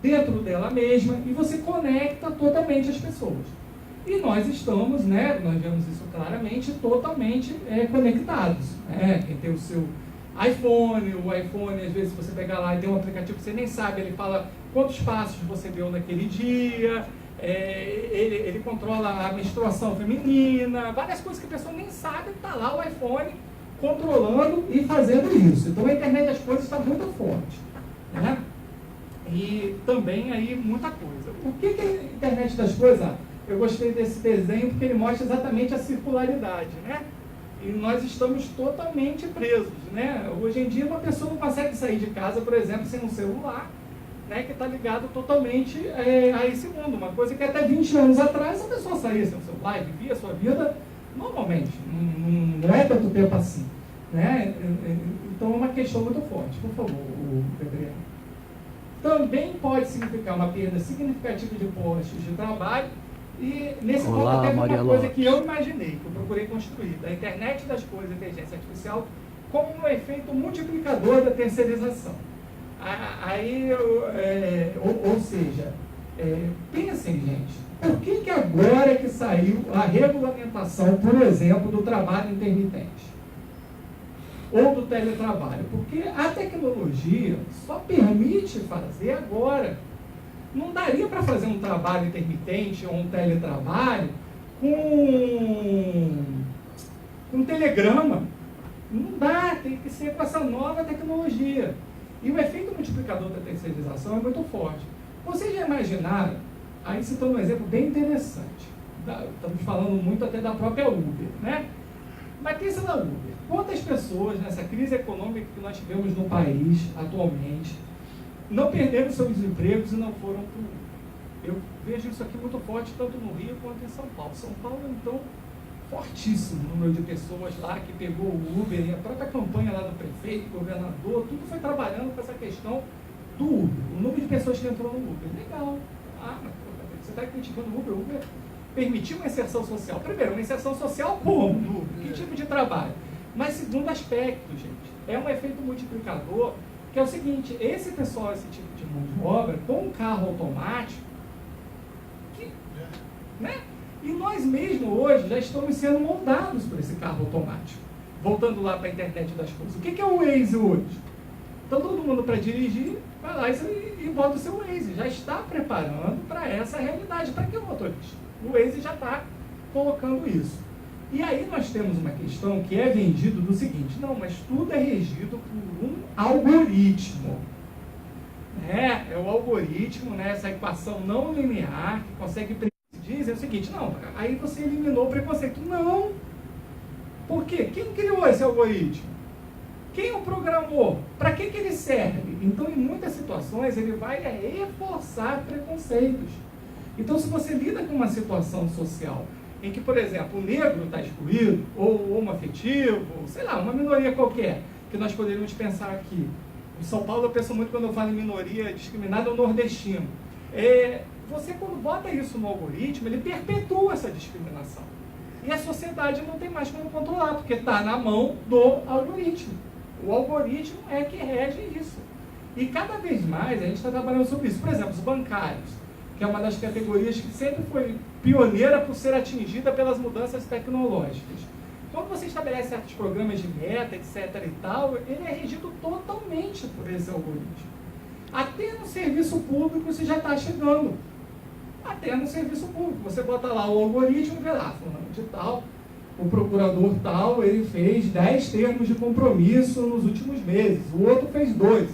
dentro dela mesma e você conecta totalmente as pessoas. E nós estamos, né, nós vemos isso claramente, totalmente conectados. Quem tem o seu iPhone, o iPhone, às vezes você pegar lá e tem um aplicativo que você nem sabe, ele fala quantos passos você deu naquele dia, ele controla a menstruação feminina, várias coisas que a pessoa nem sabe, está lá o iPhone controlando e fazendo isso. Então a internet das coisas está muito forte, né? E também aí muita coisa. O que é a internet das coisas? Eu gostei desse desenho porque ele mostra exatamente a circularidade, né? E nós estamos totalmente presos, né? Hoje em dia uma pessoa não consegue sair de casa, por exemplo, sem um celular, né, que está ligado totalmente a esse mundo. Uma coisa que até 20 anos atrás a pessoa saía sem o celular e vivia a sua vida normalmente. Não é tanto tempo assim, né? Então é uma questão muito forte. Por favor, Gabriel. Também pode significar uma perda significativa de postos de trabalho. E nesse ponto até uma coisa que eu imaginei, que eu procurei construir, da internet das coisas, inteligência artificial, como um efeito multiplicador da terceirização. Aí, ou seja, pensem, gente, por que agora que saiu a regulamentação, por exemplo, do trabalho intermitente? Ou do teletrabalho? Porque a tecnologia só permite fazer agora. Não daria para fazer um trabalho intermitente ou um teletrabalho com um telegrama. Não dá, tem que ser com essa nova tecnologia. E o efeito multiplicador da terceirização é muito forte. Vocês já imaginaram, aí citando um exemplo bem interessante, estamos falando muito até da própria Uber, né? Mas pensa na Uber. Quantas pessoas nessa crise econômica que nós tivemos no país atualmente não perderam seus empregos e não foram para o Uber? Eu vejo isso aqui muito forte, tanto no Rio quanto em São Paulo. São Paulo, então, fortíssimo o número de pessoas lá que pegou o Uber, e a própria campanha lá do prefeito, governador, tudo foi trabalhando com essa questão do Uber. O número de pessoas que entrou no Uber. Legal. Mas você está criticando o Uber? O Uber permitiu uma inserção social. Primeiro, uma inserção social como no Uber? Que tipo de trabalho? Mas segundo aspecto, gente, é um efeito multiplicador, que é o seguinte: esse pessoal, esse tipo de mão de obra, com um carro automático, né? E nós mesmos hoje já estamos sendo moldados por esse carro automático. Voltando lá para a internet das coisas. O que é o Waze hoje? Então todo mundo para dirigir, vai lá e bota o seu Waze. Já está preparando para essa realidade. Para que o motorista? O Waze já está colocando isso. E aí nós temos uma questão que é vendido do seguinte: não, mas tudo é regido por um algoritmo. É o algoritmo, né, essa equação não linear que consegue dizer o seguinte: não, aí você eliminou o preconceito. Não. Por quê? Quem criou esse algoritmo? Quem o programou? Para que ele serve? Então, em muitas situações, ele vai reforçar preconceitos. Então, se você lida com uma situação social em que, por exemplo, o negro está excluído, ou o homoafetivo, ou, sei lá, uma minoria qualquer, que nós poderíamos pensar aqui. Em São Paulo, eu penso muito, quando eu falo em minoria discriminada, é o nordestino. Você, quando bota isso no algoritmo, ele perpetua essa discriminação. E a sociedade não tem mais como controlar, porque está na mão do algoritmo. O algoritmo é que rege isso. E cada vez mais a gente está trabalhando sobre isso. Por exemplo, os bancários, que é uma das categorias que sempre foi pioneira por ser atingida pelas mudanças tecnológicas. Quando você estabelece certos programas de meta, etc. e tal, ele é regido totalmente por esse algoritmo. Até no serviço público isso já está chegando. Até no serviço público. Você bota lá o algoritmo e vê lá, fulano de tal, o procurador tal, ele fez 10 termos de compromisso nos últimos meses. O outro fez 2.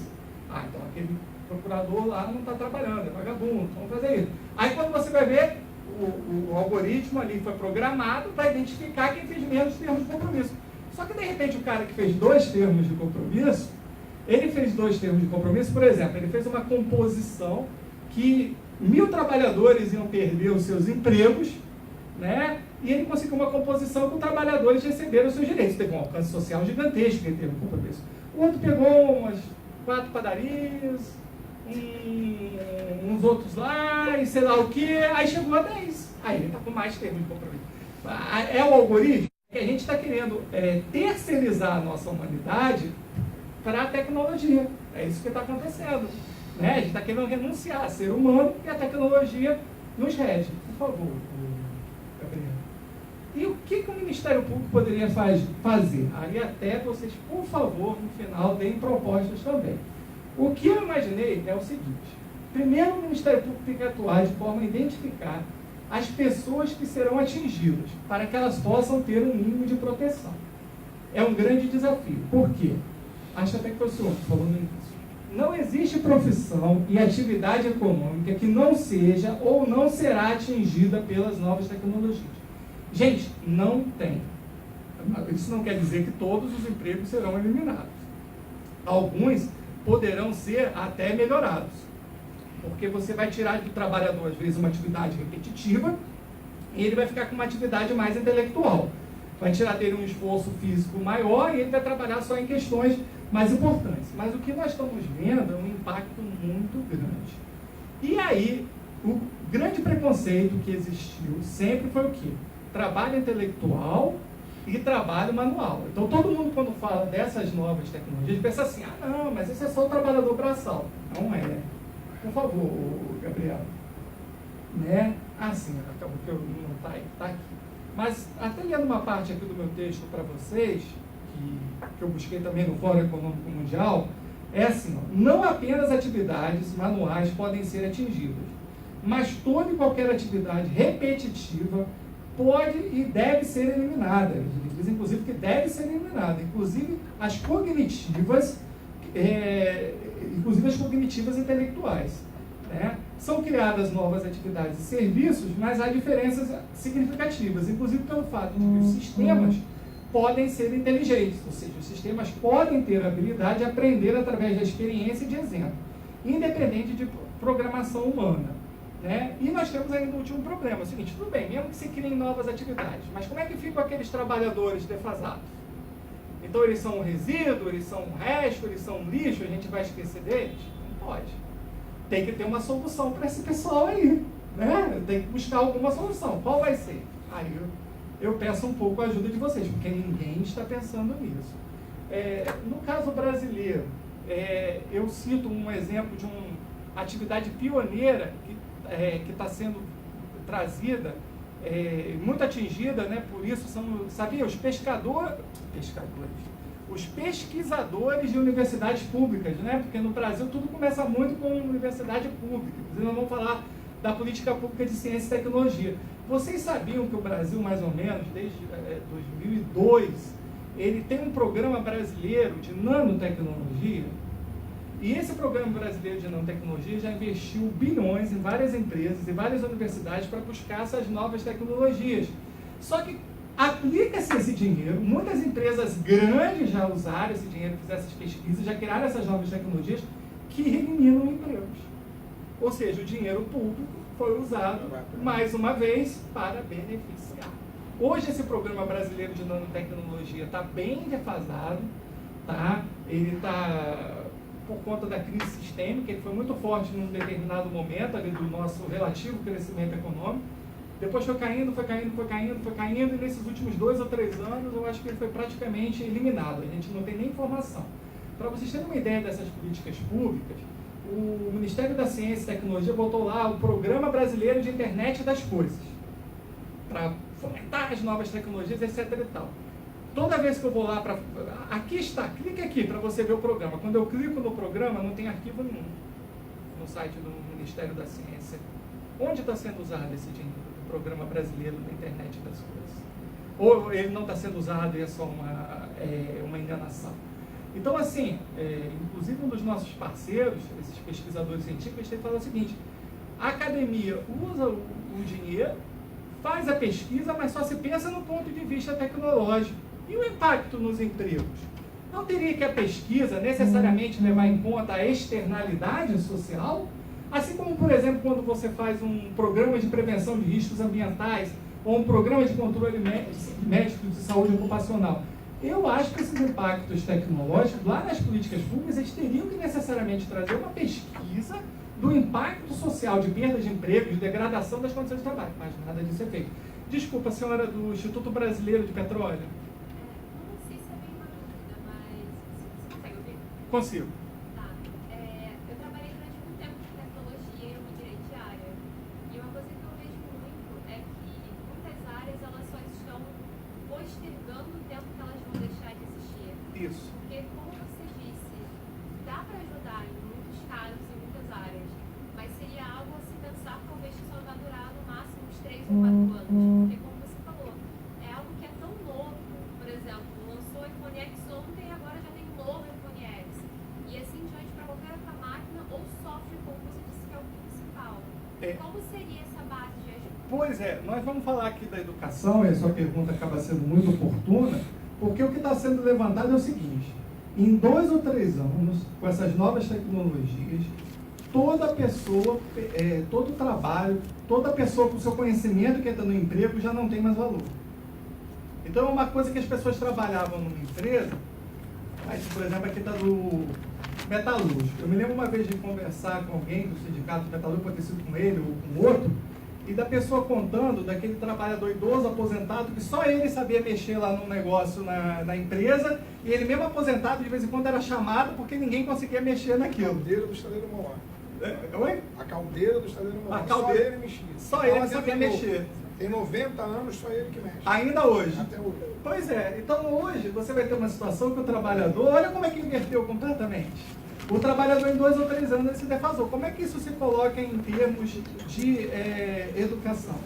Então aquele procurador lá não está trabalhando, é vagabundo, vamos fazer isso. Aí quando você vai ver, o algoritmo ali foi programado para identificar quem fez menos termos de compromisso. Só que de repente o cara que fez 2 termos de compromisso, ele fez 2 termos de compromisso, por exemplo, ele fez uma composição que 1.000 trabalhadores iam perder os seus empregos, né? E ele conseguiu uma composição com trabalhadores receberam os seus direitos. Teve um alcance social gigantesco que ele teve um compromisso. O outro pegou umas 4 padarias, uns outros lá, e sei lá o que, aí chegou a 10. Aí ele está com mais termos de compromisso. É o algoritmo que a gente está querendo terceirizar a nossa humanidade para a tecnologia. É isso que está acontecendo. Né? A gente está querendo renunciar a ser humano e a tecnologia nos rege. Por favor, Gabriel. E o que o Ministério Público poderia fazer? Aí até vocês, por favor, no final, deem propostas também. O que eu imaginei é o seguinte. Primeiro, o Ministério Público tem que atuar de forma a identificar as pessoas que serão atingidas, para que elas possam ter um mínimo de proteção. É um grande desafio. Por quê? Acho até que foi o senhor que falou no início. Não existe profissão e atividade econômica que não seja ou não será atingida pelas novas tecnologias. Gente, não tem. Isso não quer dizer que todos os empregos serão eliminados. Alguns poderão ser até melhorados. Porque você vai tirar do trabalhador, às vezes, uma atividade repetitiva e ele vai ficar com uma atividade mais intelectual. Vai tirar dele um esforço físico maior e ele vai trabalhar só em questões mais importantes. Mas o que nós estamos vendo é um impacto muito grande. E aí, o grande preconceito que existiu sempre foi o quê? Trabalho intelectual e trabalho manual. Então, todo mundo, quando fala dessas novas tecnologias, pensa assim, ah, não, mas esse é só o trabalhador braçal. Não é. Por favor, Gabriel. Né? Ah, sim, acabou que eu não está aqui. Mas, até lendo uma parte aqui do meu texto para vocês, que eu busquei também no Fórum Econômico Mundial, é assim, ó, não apenas atividades manuais podem ser atingidas, mas toda e qualquer atividade repetitiva pode e deve ser eliminada. Ele diz, inclusive, que deve ser eliminada. Inclusive as cognitivas intelectuais. Né? São criadas novas atividades e serviços, mas há diferenças significativas, inclusive pelo fato de que os sistemas podem ser inteligentes, ou seja, os sistemas podem ter a habilidade de aprender através da experiência e de exemplo, independente de programação humana. Né? E nós temos ainda um último problema, é o seguinte, tudo bem, mesmo que se criem novas atividades, mas como é que ficam aqueles trabalhadores defasados? Então eles são um resíduo, eles são um resto, eles são um lixo, a gente vai esquecer deles? Não pode. Tem que ter uma solução para esse pessoal aí. Né? Tem que buscar alguma solução. Qual vai ser? Aí eu peço um pouco a ajuda de vocês, porque ninguém está pensando nisso. No caso brasileiro, eu cito um exemplo de uma atividade pioneira que está sendo trazida, muito atingida, né, por isso, sabia, os pesquisadores de universidades públicas, né, porque no Brasil tudo começa muito com universidade pública, nós vamos falar da política pública de ciência e tecnologia. Vocês sabiam que o Brasil, mais ou menos, desde 2002, ele tem um programa brasileiro de nanotecnologia? E esse programa brasileiro de nanotecnologia já investiu bilhões em várias empresas e várias universidades para buscar essas novas tecnologias. Só que aplica-se esse dinheiro, muitas empresas grandes já usaram esse dinheiro, fizeram essas pesquisas, já criaram essas novas tecnologias que eliminam empregos. Ou seja, o dinheiro público foi usado, mais uma vez, para beneficiar. Hoje esse programa brasileiro de nanotecnologia está bem defasado, tá? Ele está, por conta da crise sistêmica, ele foi muito forte num determinado momento ali do nosso relativo crescimento econômico, depois foi caindo, e nesses últimos 2 ou 3 anos eu acho que ele foi praticamente eliminado, a gente não tem nem informação. Para vocês terem uma ideia dessas políticas públicas, o Ministério da Ciência e Tecnologia botou lá o Programa Brasileiro de Internet das Coisas, para fomentar as novas tecnologias, etc. e tal. Toda vez que eu vou lá, aqui está, clique aqui para você ver o programa. Quando eu clico no programa, não tem arquivo nenhum no site do Ministério da Ciência. Onde está sendo usado esse dinheiro do Programa Brasileiro da Internet das Coisas? Ou ele não está sendo usado e é só uma enganação? Então, assim, inclusive um dos nossos parceiros, esses pesquisadores científicos, tem falado o seguinte: a academia usa o dinheiro, faz a pesquisa, mas só se pensa no ponto de vista tecnológico. E o impacto nos empregos? Não teria que a pesquisa necessariamente levar em conta a externalidade social? Assim como, por exemplo, quando você faz um programa de prevenção de riscos ambientais ou um programa de controle médico de saúde ocupacional. Eu acho que esses impactos tecnológicos, lá nas políticas públicas, eles teriam que necessariamente trazer uma pesquisa do impacto social de perda de emprego, de degradação das condições de trabalho. Mas nada disso é feito. Desculpa, senhora do Instituto Brasileiro de Petróleo. Não sei se é bem uma dúvida, mas você consegue ouvir? Consigo. Tá. Eu trabalhei durante um postergando o tempo que elas vão deixar de existir. Isso. Porque, como você disse, dá para ajudar em muitos casos, em muitas áreas, mas seria algo a se pensar, talvez, que só vai durar no máximo uns 3 ou 4 anos. Porque, como você falou, é algo que é tão novo. Por exemplo, lançou o iPhone X ontem e agora já tem um novo iPhone X. E assim diante para qualquer outra máquina ou software, como você disse, que é o principal. Como seria essa base de ajuda? Pois é, nós vamos falar aqui da educação, e a sua pergunta acaba sendo muito oportuna, porque o que está sendo levantado é o seguinte: em 2 ou 3 anos, com essas novas tecnologias, toda pessoa, todo trabalho, toda pessoa com seu conhecimento que entra no emprego já não tem mais valor. Então, é uma coisa que as pessoas trabalhavam numa empresa, mas, por exemplo, aqui está do metalúrgico. Eu me lembro uma vez de conversar com alguém do sindicato de metalúrgico, pode ter sido com ele ou com outro, e da pessoa contando daquele trabalhador idoso aposentado que só ele sabia mexer lá no negócio na empresa, e ele mesmo aposentado de vez em quando era chamado porque ninguém conseguia mexer naquilo. A caldeira do estaleiro Mauá. Oi? A caldeira do estaleiro Mauá. A caldeira, Só ele mexia. só ele sabia mexer. Tem 90 anos, só ele que mexe. Ainda hoje. Até hoje. Pois é, então hoje você vai ter uma situação que o trabalhador, olha como é que inverteu completamente. O trabalhador em 2 ou 3 anos ele se defasou. Como é que isso se coloca em termos de educação?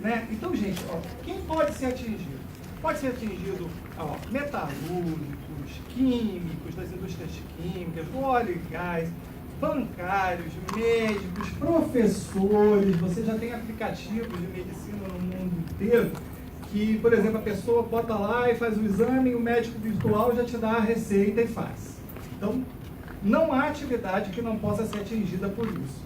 Né? Então, gente, ó, quem pode ser atingido? Pode ser atingido metalúrgicos, químicos, das indústrias químicas, do óleo e gás, bancários, médicos, professores. Você já tem aplicativos de medicina no mundo inteiro que, por exemplo, a pessoa bota lá e faz o exame e o médico virtual já te dá a receita e faz. Então, não há atividade que não possa ser atingida por isso.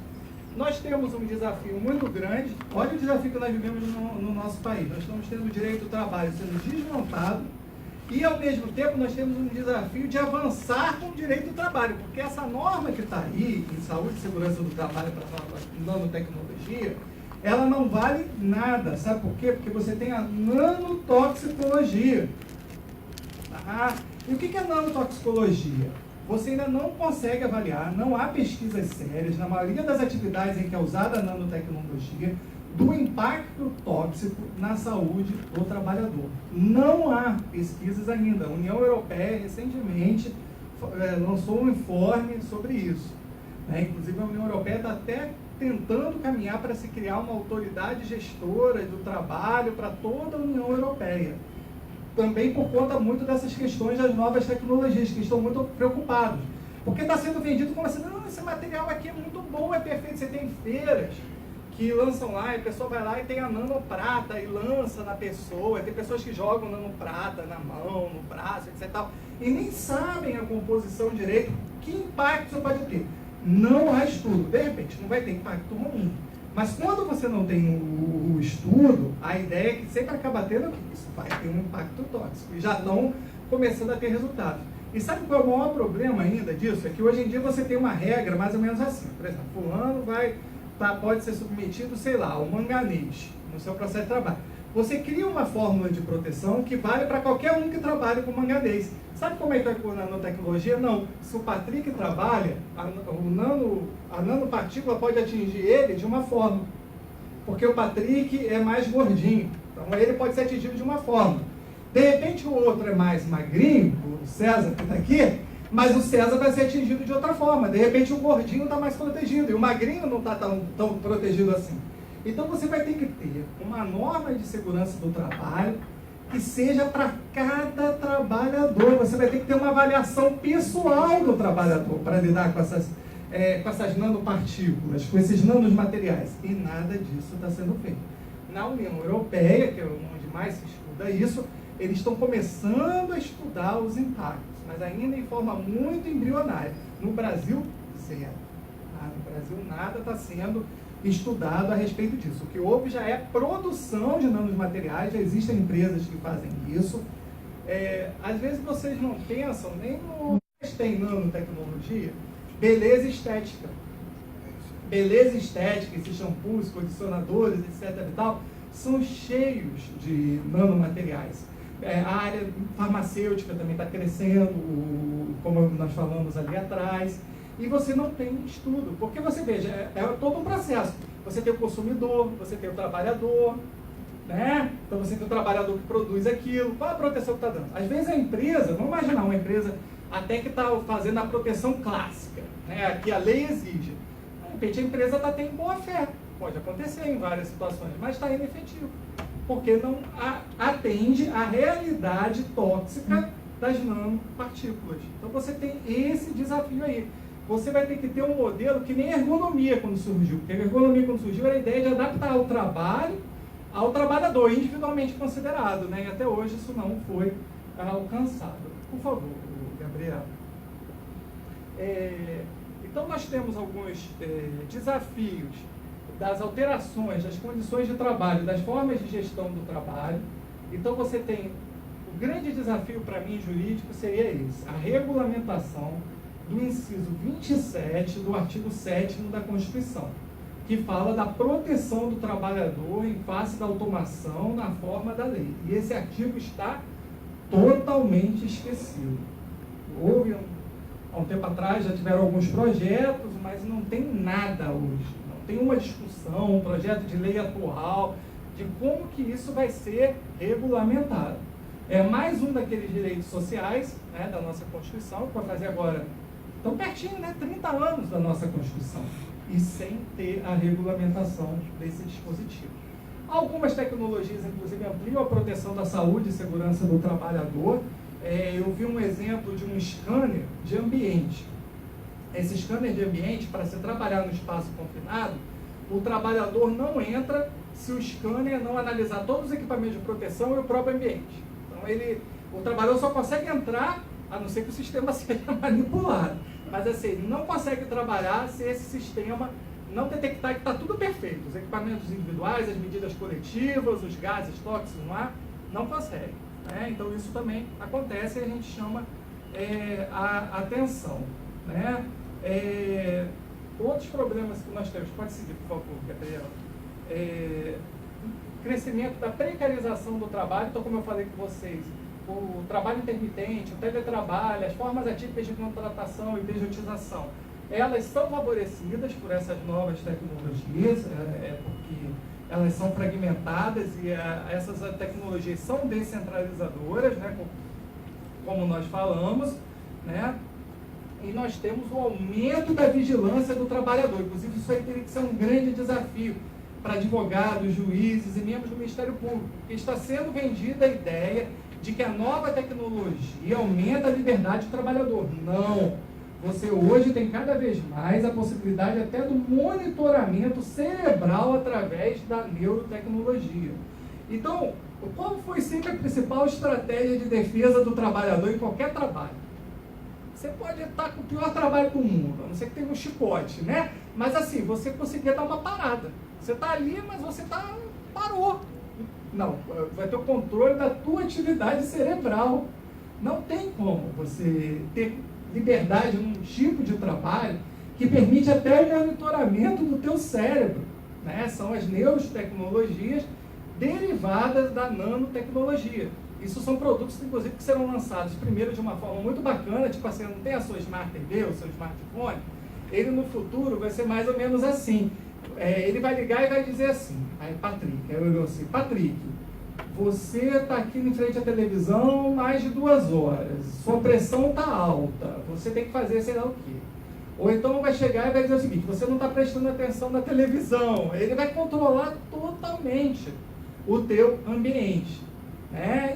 Nós temos um desafio muito grande. Olha o desafio que nós vivemos no nosso país. Nós estamos tendo o direito do trabalho sendo desmontado e, ao mesmo tempo, nós temos um desafio de avançar com o direito do trabalho, porque essa norma que está aí, em saúde e segurança do trabalho para a nanotecnologia, ela não vale nada. Sabe por quê? Porque você tem a nanotoxicologia. E o que é nanotoxicologia? Você ainda não consegue avaliar, não há pesquisas sérias, na maioria das atividades em que é usada a nanotecnologia, do impacto tóxico na saúde do trabalhador. Não há pesquisas ainda. A União Europeia, recentemente, lançou um informe sobre isso. Inclusive, a União Europeia está até tentando caminhar para se criar uma autoridade gestora do trabalho para toda a União Europeia. Também por conta muito dessas questões das novas tecnologias, que estão muito preocupados. Porque está sendo vendido como assim, não, esse material aqui é muito bom, é perfeito. Você tem feiras que lançam lá, e a pessoa vai lá e tem a nanoprata e lança na pessoa. Tem pessoas que jogam nanoprata na mão, no braço, etc. E nem sabem a composição direito, que impacto isso pode ter. Não há estudo. De repente, não vai ter impacto ruim. Mas quando você não tem o estudo, a ideia é que sempre acaba tendo que isso vai ter um impacto tóxico. E já estão começando a ter resultados. E sabe qual é o maior problema ainda disso? É que hoje em dia você tem uma regra mais ou menos assim. Por exemplo, fulano pode ser submetido, sei lá, ao manganês no seu processo de trabalho. Você cria uma fórmula de proteção que vale para qualquer um que trabalhe com manganês. Sabe como é que é com a nanotecnologia? Não. Se o Patrick trabalha, a nanopartícula pode atingir ele de uma forma. Porque o Patrick é mais gordinho. Então ele pode ser atingido de uma forma. De repente o outro é mais magrinho, o César que está aqui, mas o César vai ser atingido de outra forma. De repente o gordinho está mais protegido e o magrinho não está tão protegido assim. Então você vai ter que ter uma norma de segurança do trabalho que seja para cada trabalhador. Você vai ter que ter uma avaliação pessoal do trabalhador para lidar com essas nanopartículas, com esses nanomateriais. E nada disso está sendo feito. Na União Europeia, que é onde mais se estuda isso, eles estão começando a estudar os impactos, mas ainda em forma muito embrionária. No Brasil, zero. No Brasil, nada está sendo estudado a respeito disso. O que houve já é produção de nanomateriais, já existem empresas que fazem isso. Às vezes vocês não pensam nem no que tem nanotecnologia, beleza estética. Beleza estética, esses shampoos, condicionadores, etc. e tal, são cheios de nanomateriais. A área farmacêutica também está crescendo, como nós falamos ali atrás. E você não tem estudo, porque você veja, é todo um processo. Você tem o consumidor, você tem o trabalhador, né? Então você tem o trabalhador que produz aquilo, qual a proteção que está dando? Às vezes a empresa, vamos imaginar uma empresa até que está fazendo a proteção clássica, né? Que a lei exige. De repente a empresa está tendo boa fé, pode acontecer em várias situações, mas está inefetivo, porque não atende à realidade tóxica das nanopartículas. Então você tem esse desafio aí. Você vai ter que ter um modelo que nem a ergonomia quando surgiu, porque a ergonomia quando surgiu era a ideia de adaptar o trabalho ao trabalhador, individualmente considerado, né? E até hoje isso não foi alcançado. Por favor, Gabriel. Então nós temos alguns desafios das alterações, das condições de trabalho, das formas de gestão do trabalho. Então você tem, o grande desafio para mim jurídico seria esse, a regulamentação do inciso 27 do artigo 7º da Constituição, que fala da proteção do trabalhador em face da automação na forma da lei. E esse artigo está totalmente esquecido. Houve, há um tempo atrás, já tiveram alguns projetos, mas não tem nada hoje. Não tem uma discussão, um projeto de lei atual, de como que isso vai ser regulamentado. É mais um daqueles direitos sociais, né, da nossa Constituição, que vai fazer agora, tão pertinho, né, 30 anos da nossa Constituição, e sem ter a regulamentação desse dispositivo. Algumas tecnologias, inclusive, ampliam a proteção da saúde e segurança do trabalhador. Eu vi um exemplo de um scanner de ambiente. Esse scanner de ambiente, para se trabalhar no espaço confinado, o trabalhador não entra se o scanner não analisar todos os equipamentos de proteção e o próprio ambiente. Então, o trabalhador só consegue entrar, a não ser que o sistema seja manipulado. Mas assim, ele não consegue trabalhar se esse sistema não detectar que está tudo perfeito. Os equipamentos individuais, as medidas coletivas, os gases tóxicos no ar, não consegue. Né? Então isso também acontece e a gente chama a atenção. Né? Outros problemas que nós temos, pode seguir, por favor, Gabriel. Crescimento da precarização do trabalho, então como eu falei com vocês, o trabalho intermitente, o teletrabalho, as formas atípicas de contratação e pejotização, elas são favorecidas por essas novas tecnologias, porque elas são fragmentadas e essas tecnologias são descentralizadoras, né, como nós falamos, né, e nós temos o aumento da vigilância do trabalhador. Inclusive, isso aí teria que ser um grande desafio para advogados, juízes e membros do Ministério Público, porque está sendo vendida a ideia de que a nova tecnologia aumenta a liberdade do trabalhador. Não! Você hoje tem cada vez mais a possibilidade até do monitoramento cerebral através da neurotecnologia. Então, qual foi sempre a principal estratégia de defesa do trabalhador em qualquer trabalho? Você pode estar com o pior trabalho do mundo, a não ser que tenha um chicote, né? Mas assim, você conseguia dar uma parada. Você está ali, mas você parou. Não, vai ter o controle da tua atividade cerebral. Não tem como você ter liberdade num tipo de trabalho que permite até o monitoramento do teu cérebro. Né? São as neurotecnologias derivadas da nanotecnologia. Isso são produtos, inclusive, que serão lançados primeiro de uma forma muito bacana, tipo assim, não tem a sua Smart TV, o seu smartphone, ele no futuro vai ser mais ou menos assim. Ele vai ligar e vai dizer assim, aí Patrick, Patrick, você está aqui em frente à televisão mais de 2 horas, sua pressão está alta, você tem que fazer sei lá o quê. Ou então vai chegar e vai dizer o seguinte, você não está prestando atenção na televisão, ele vai controlar totalmente o teu ambiente.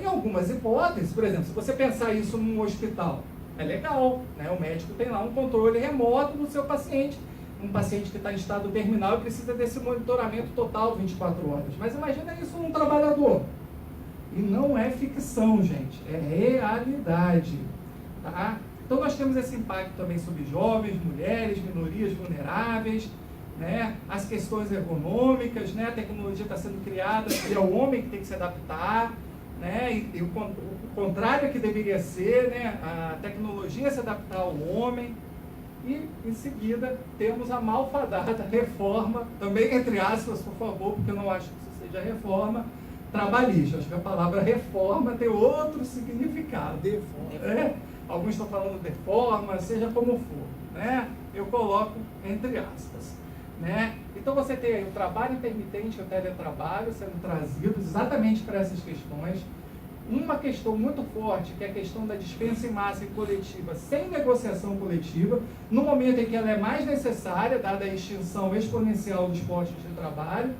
Em algumas hipóteses, por exemplo, se você pensar isso num hospital, é legal, né? O médico tem lá um controle remoto do seu paciente, um paciente que está em estado terminal e precisa desse monitoramento total 24 horas. Mas imagina isso num trabalhador. E não é ficção, gente, é realidade. Tá? Então nós temos esse impacto também sobre jovens, mulheres, minorias vulneráveis, né? As questões ergonômicas, né? A tecnologia está sendo criada e é o homem que tem que se adaptar. Né? E o contrário que deveria ser, né? A tecnologia se adaptar ao homem. E, em seguida, temos a malfadada reforma, também entre aspas, por favor, porque eu não acho que isso seja reforma trabalhista. Acho que a palavra reforma tem outro significado. Deforma. Alguns estão falando deforma, seja como for. Né? Eu coloco entre aspas. Né? Então você tem aí o trabalho intermitente e o teletrabalho sendo trazidos exatamente para essas questões. Uma questão muito forte, que é a questão da dispensa em massa e coletiva, sem negociação coletiva, no momento em que ela é mais necessária, dada a extinção exponencial dos postos de trabalho.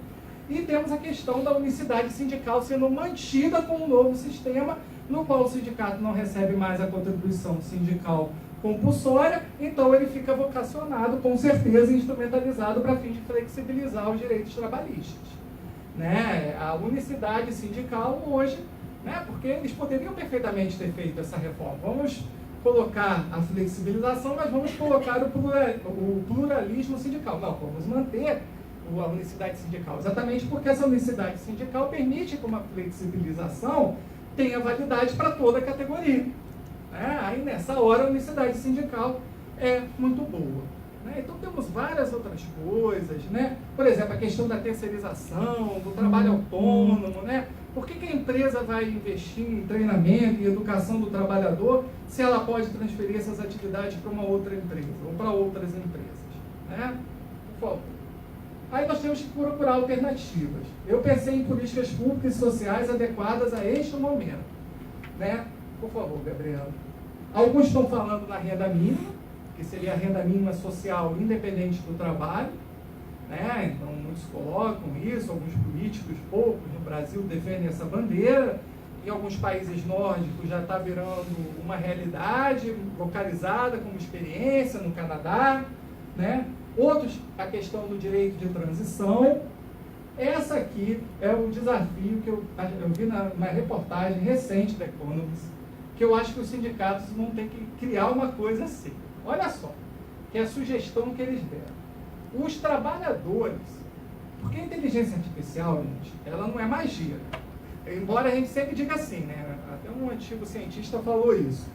E temos a questão da unicidade sindical sendo mantida com um novo sistema, no qual o sindicato não recebe mais a contribuição sindical compulsória, então ele fica vocacionado, com certeza, instrumentalizado para fim de flexibilizar os direitos trabalhistas. Né? A unicidade sindical hoje, né? Porque eles poderiam perfeitamente ter feito essa reforma. Vamos colocar a flexibilização, mas vamos colocar o pluralismo sindical. Não, vamos manter a unicidade sindical, exatamente porque essa unicidade sindical permite que uma flexibilização tenha validade para toda a categoria. Aí nessa hora a unicidade sindical é muito boa. Então temos várias outras coisas, por exemplo, a questão da terceirização, do trabalho autônomo, Por que a empresa vai investir em treinamento e educação do trabalhador se ela pode transferir essas atividades para uma outra empresa ou para outras empresas? Por favor. Aí nós temos que procurar alternativas. Eu pensei em políticas públicas e sociais adequadas a este momento. Por favor, Gabriela. Alguns estão falando na renda mínima, que seria a renda mínima social independente do trabalho. Então, muitos colocam isso, alguns políticos, poucos no Brasil, defendem essa bandeira. Em alguns países nórdicos já está virando uma realidade localizada como experiência, no Canadá. Outros, a questão do direito de transição. Essa aqui é o desafio que eu vi numa reportagem recente da Economist, que eu acho que os sindicatos vão ter que criar uma coisa assim. Olha só, que é a sugestão que eles deram. Os trabalhadores, porque a inteligência artificial, gente, ela não é magia. Embora a gente sempre diga assim, até um antigo cientista falou isso.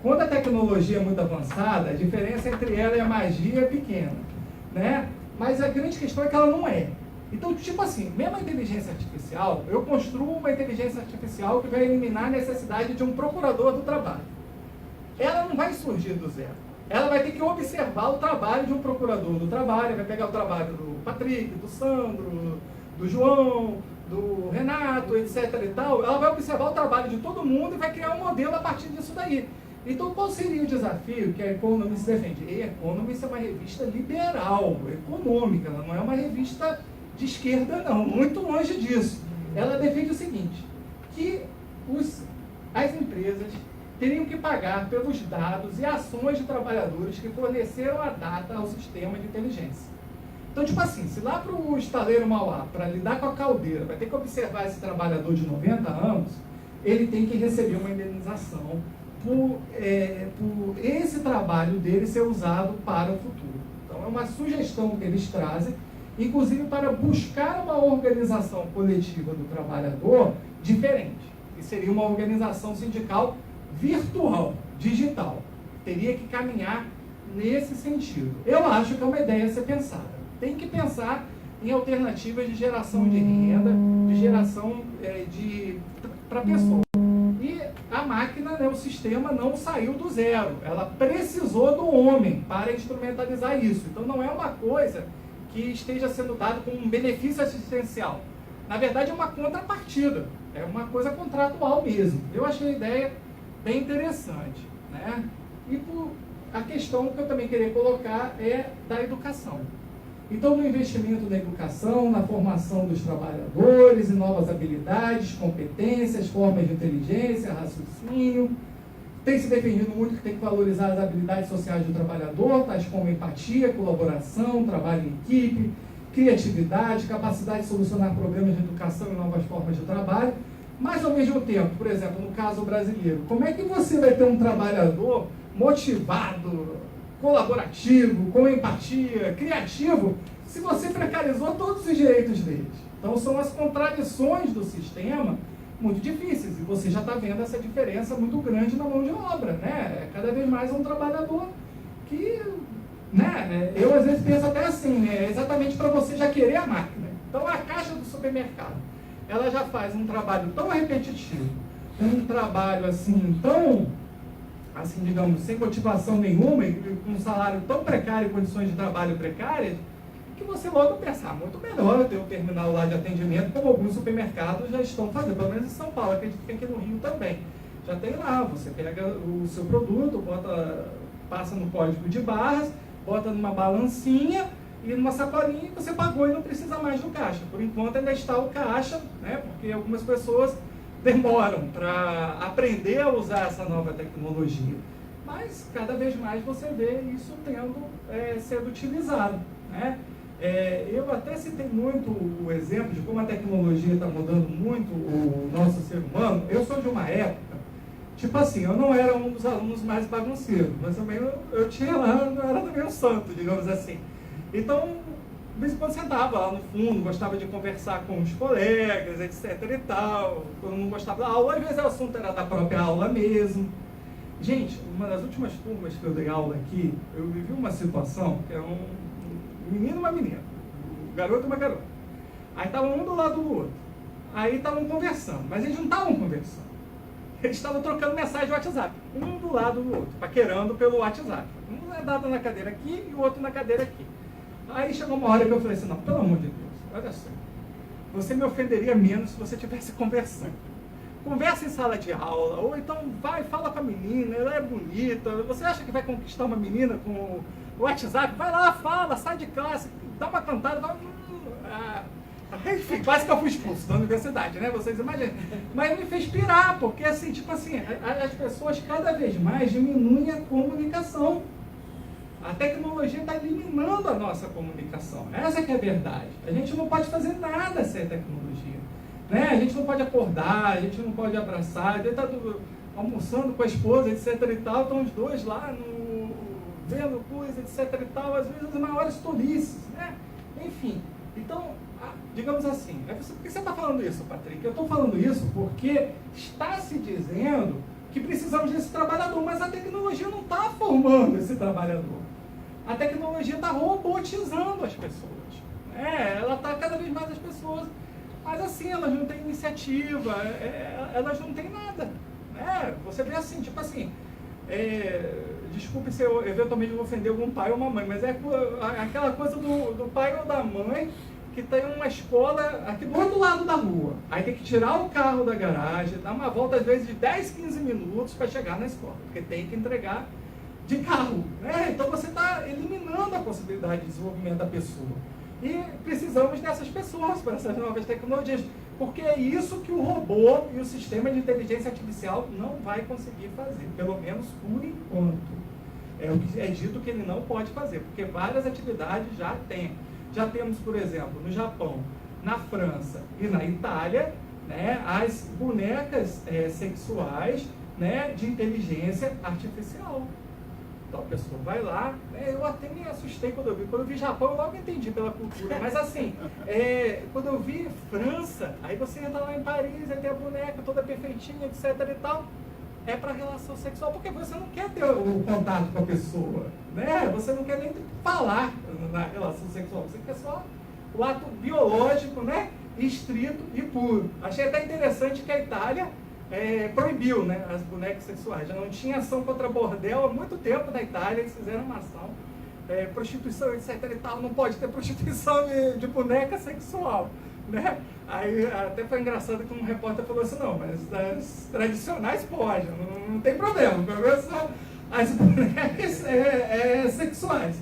Quando a tecnologia é muito avançada, a diferença entre ela e a magia é pequena. Mas a grande questão é que ela não é. Então, tipo assim, mesmo a inteligência artificial, eu construo uma inteligência artificial que vai eliminar a necessidade de um procurador do trabalho. Ela não vai surgir do zero. Ela vai ter que observar o trabalho de um procurador do trabalho, vai pegar o trabalho do Patrick, do Sandro, do João, do Renato, etc. e tal. Ela vai observar o trabalho de todo mundo e vai criar um modelo a partir disso daí. Então, qual seria o desafio que a Economist defende? A Economist é uma revista liberal, econômica, ela não é uma revista de esquerda, não, muito longe disso. Ela defende o seguinte, que as empresas teriam que pagar pelos dados e ações de trabalhadores que forneceram a data ao sistema de inteligência. Então, tipo assim, se lá para o estaleiro Mauá, para lidar com a caldeira, vai ter que observar esse trabalhador de 90 anos, ele tem que receber uma indenização por esse trabalho dele ser usado para o futuro. Então, é uma sugestão que eles trazem, inclusive para buscar uma organização coletiva do trabalhador diferente, que seria uma organização sindical virtual, digital. Teria que caminhar nesse sentido. Eu acho que é uma ideia a ser pensada. Tem que pensar em alternativas de geração de renda, de geração para a pessoa. E a máquina, o sistema não saiu do zero. Ela precisou do homem para instrumentalizar isso. Então não é uma coisa que esteja sendo dado como um benefício assistencial. Na verdade, é uma contrapartida. É uma coisa contratual mesmo. Eu achei a ideia bem interessante. E a questão que eu também queria colocar é da educação. Então, no investimento na educação, na formação dos trabalhadores, em novas habilidades, competências, formas de inteligência, raciocínio, tem se defendido muito que tem que valorizar as habilidades sociais do trabalhador, tais como empatia, colaboração, trabalho em equipe, criatividade, capacidade de solucionar problemas de educação e novas formas de trabalho. Mas, ao mesmo tempo, por exemplo, no caso brasileiro, como é que você vai ter um trabalhador motivado, colaborativo, com empatia, criativo, se você precarizou todos os direitos deles? Então, são as contradições do sistema muito difíceis, e você já está vendo essa diferença muito grande na mão de obra, Cada vez mais é um trabalhador que, eu às vezes penso até assim, é exatamente para você já querer a máquina. Então, a caixa do supermercado, ela já faz um trabalho tão repetitivo, um trabalho assim, tão, assim, digamos, sem motivação nenhuma, e com um salário tão precário e condições de trabalho precárias, que que você logo pensa, muito melhor eu ter um terminal lá de atendimento, como alguns supermercados já estão fazendo, pelo menos em São Paulo, acredito que aqui no Rio também. Já tem lá, você pega o seu produto, passa no código de barras, bota numa balancinha e numa sacolinha, você pagou e não precisa mais do caixa. Por enquanto ainda está o caixa, né, porque algumas pessoas demoram para aprender a usar essa nova tecnologia. Mas cada vez mais você vê isso sendo utilizado, né? Eu até citei muito o exemplo de como a tecnologia está mudando muito o nosso ser humano. Eu sou de uma época, tipo assim, eu não era um dos alunos mais bagunceiros, mas também eu tinha lá, eu era também um santo, digamos assim. Então, de vez em quando sentava lá no fundo, gostava de conversar com os colegas, etc e tal. Quando não gostava da aula, às vezes o assunto era da própria aula mesmo. Gente, uma das últimas turmas que eu dei aula aqui, eu vivi uma situação que era um menino e uma menina, um garoto e uma garota. Aí estavam um do lado do outro. Aí estavam conversando, mas eles não estavam conversando. Eles estavam trocando mensagem no WhatsApp, um do lado do outro, paquerando pelo WhatsApp. Um é dado na cadeira aqui e o outro na cadeira aqui. Aí chegou uma hora que eu falei assim, não, pelo amor de Deus, olha só, você me ofenderia menos se você estivesse conversando. Conversa em sala de aula, ou então vai, fala com a menina, ela é bonita, você acha que vai conquistar uma menina com o WhatsApp? Vai lá, fala, sai de classe, dá uma cantada, enfim, quase que eu fui expulso da universidade, né? Vocês imaginam. Mas me fez pirar, porque assim, tipo assim, as pessoas cada vez mais diminuem a comunicação. A tecnologia está eliminando a nossa comunicação. Essa que é a verdade. A gente não pode fazer nada sem tecnologia. Né? A gente não pode acordar, a gente não pode abraçar, a gente está almoçando com a esposa, etc e tal, estão os dois lá vendo coisa, etc e tal, às vezes as maiores tolices, né? Enfim, então, digamos assim, por que você está falando isso, Patrick? Eu estou falando isso porque está se dizendo que precisamos desse trabalhador, mas a tecnologia não está formando esse trabalhador. A tecnologia está robotizando as pessoas. Né? Ela está cada vez mais as pessoas, mas assim, elas não têm iniciativa, elas não têm nada. Né? Você vê assim, tipo assim, desculpe se eu eventualmente vou ofender algum pai ou uma mãe, mas é aquela coisa do pai ou da mãe que tem uma escola aqui do outro lado da rua. Aí tem que tirar o carro da garagem, dar uma volta às vezes de 10, 15 minutos para chegar na escola, porque tem que entregar de carro. Né? Então você está eliminando a possibilidade de desenvolvimento da pessoa. E precisamos dessas pessoas para essas novas tecnologias, porque é isso que o robô e o sistema de inteligência artificial não vai conseguir fazer, pelo menos por enquanto. É o que é dito que ele não pode fazer, porque várias atividades já tem. Já temos, por exemplo, no Japão, na França e na Itália, né, as bonecas sexuais, né, de inteligência artificial. Então a pessoa vai lá, né, eu até me assustei quando eu vi. Quando eu vi Japão, eu logo entendi pela cultura. Mas assim, quando eu vi França, aí você entra lá em Paris, aí tem a boneca toda perfeitinha, etc e tal. É para relação sexual, porque você não quer ter o contato com a pessoa, né? Você não quer nem falar na relação sexual, você quer só o ato biológico, né? Estrito e puro. Achei até interessante que a Itália proibiu, né, as bonecas sexuais. Já não tinha ação contra bordel há muito tempo na Itália, eles fizeram uma ação. Prostituição, etc e tal, não pode ter prostituição de boneca sexual, né? Aí até foi engraçado que um repórter falou assim, não, mas as tradicionais pode, não tem problema, o problema são as bonecas sexuais,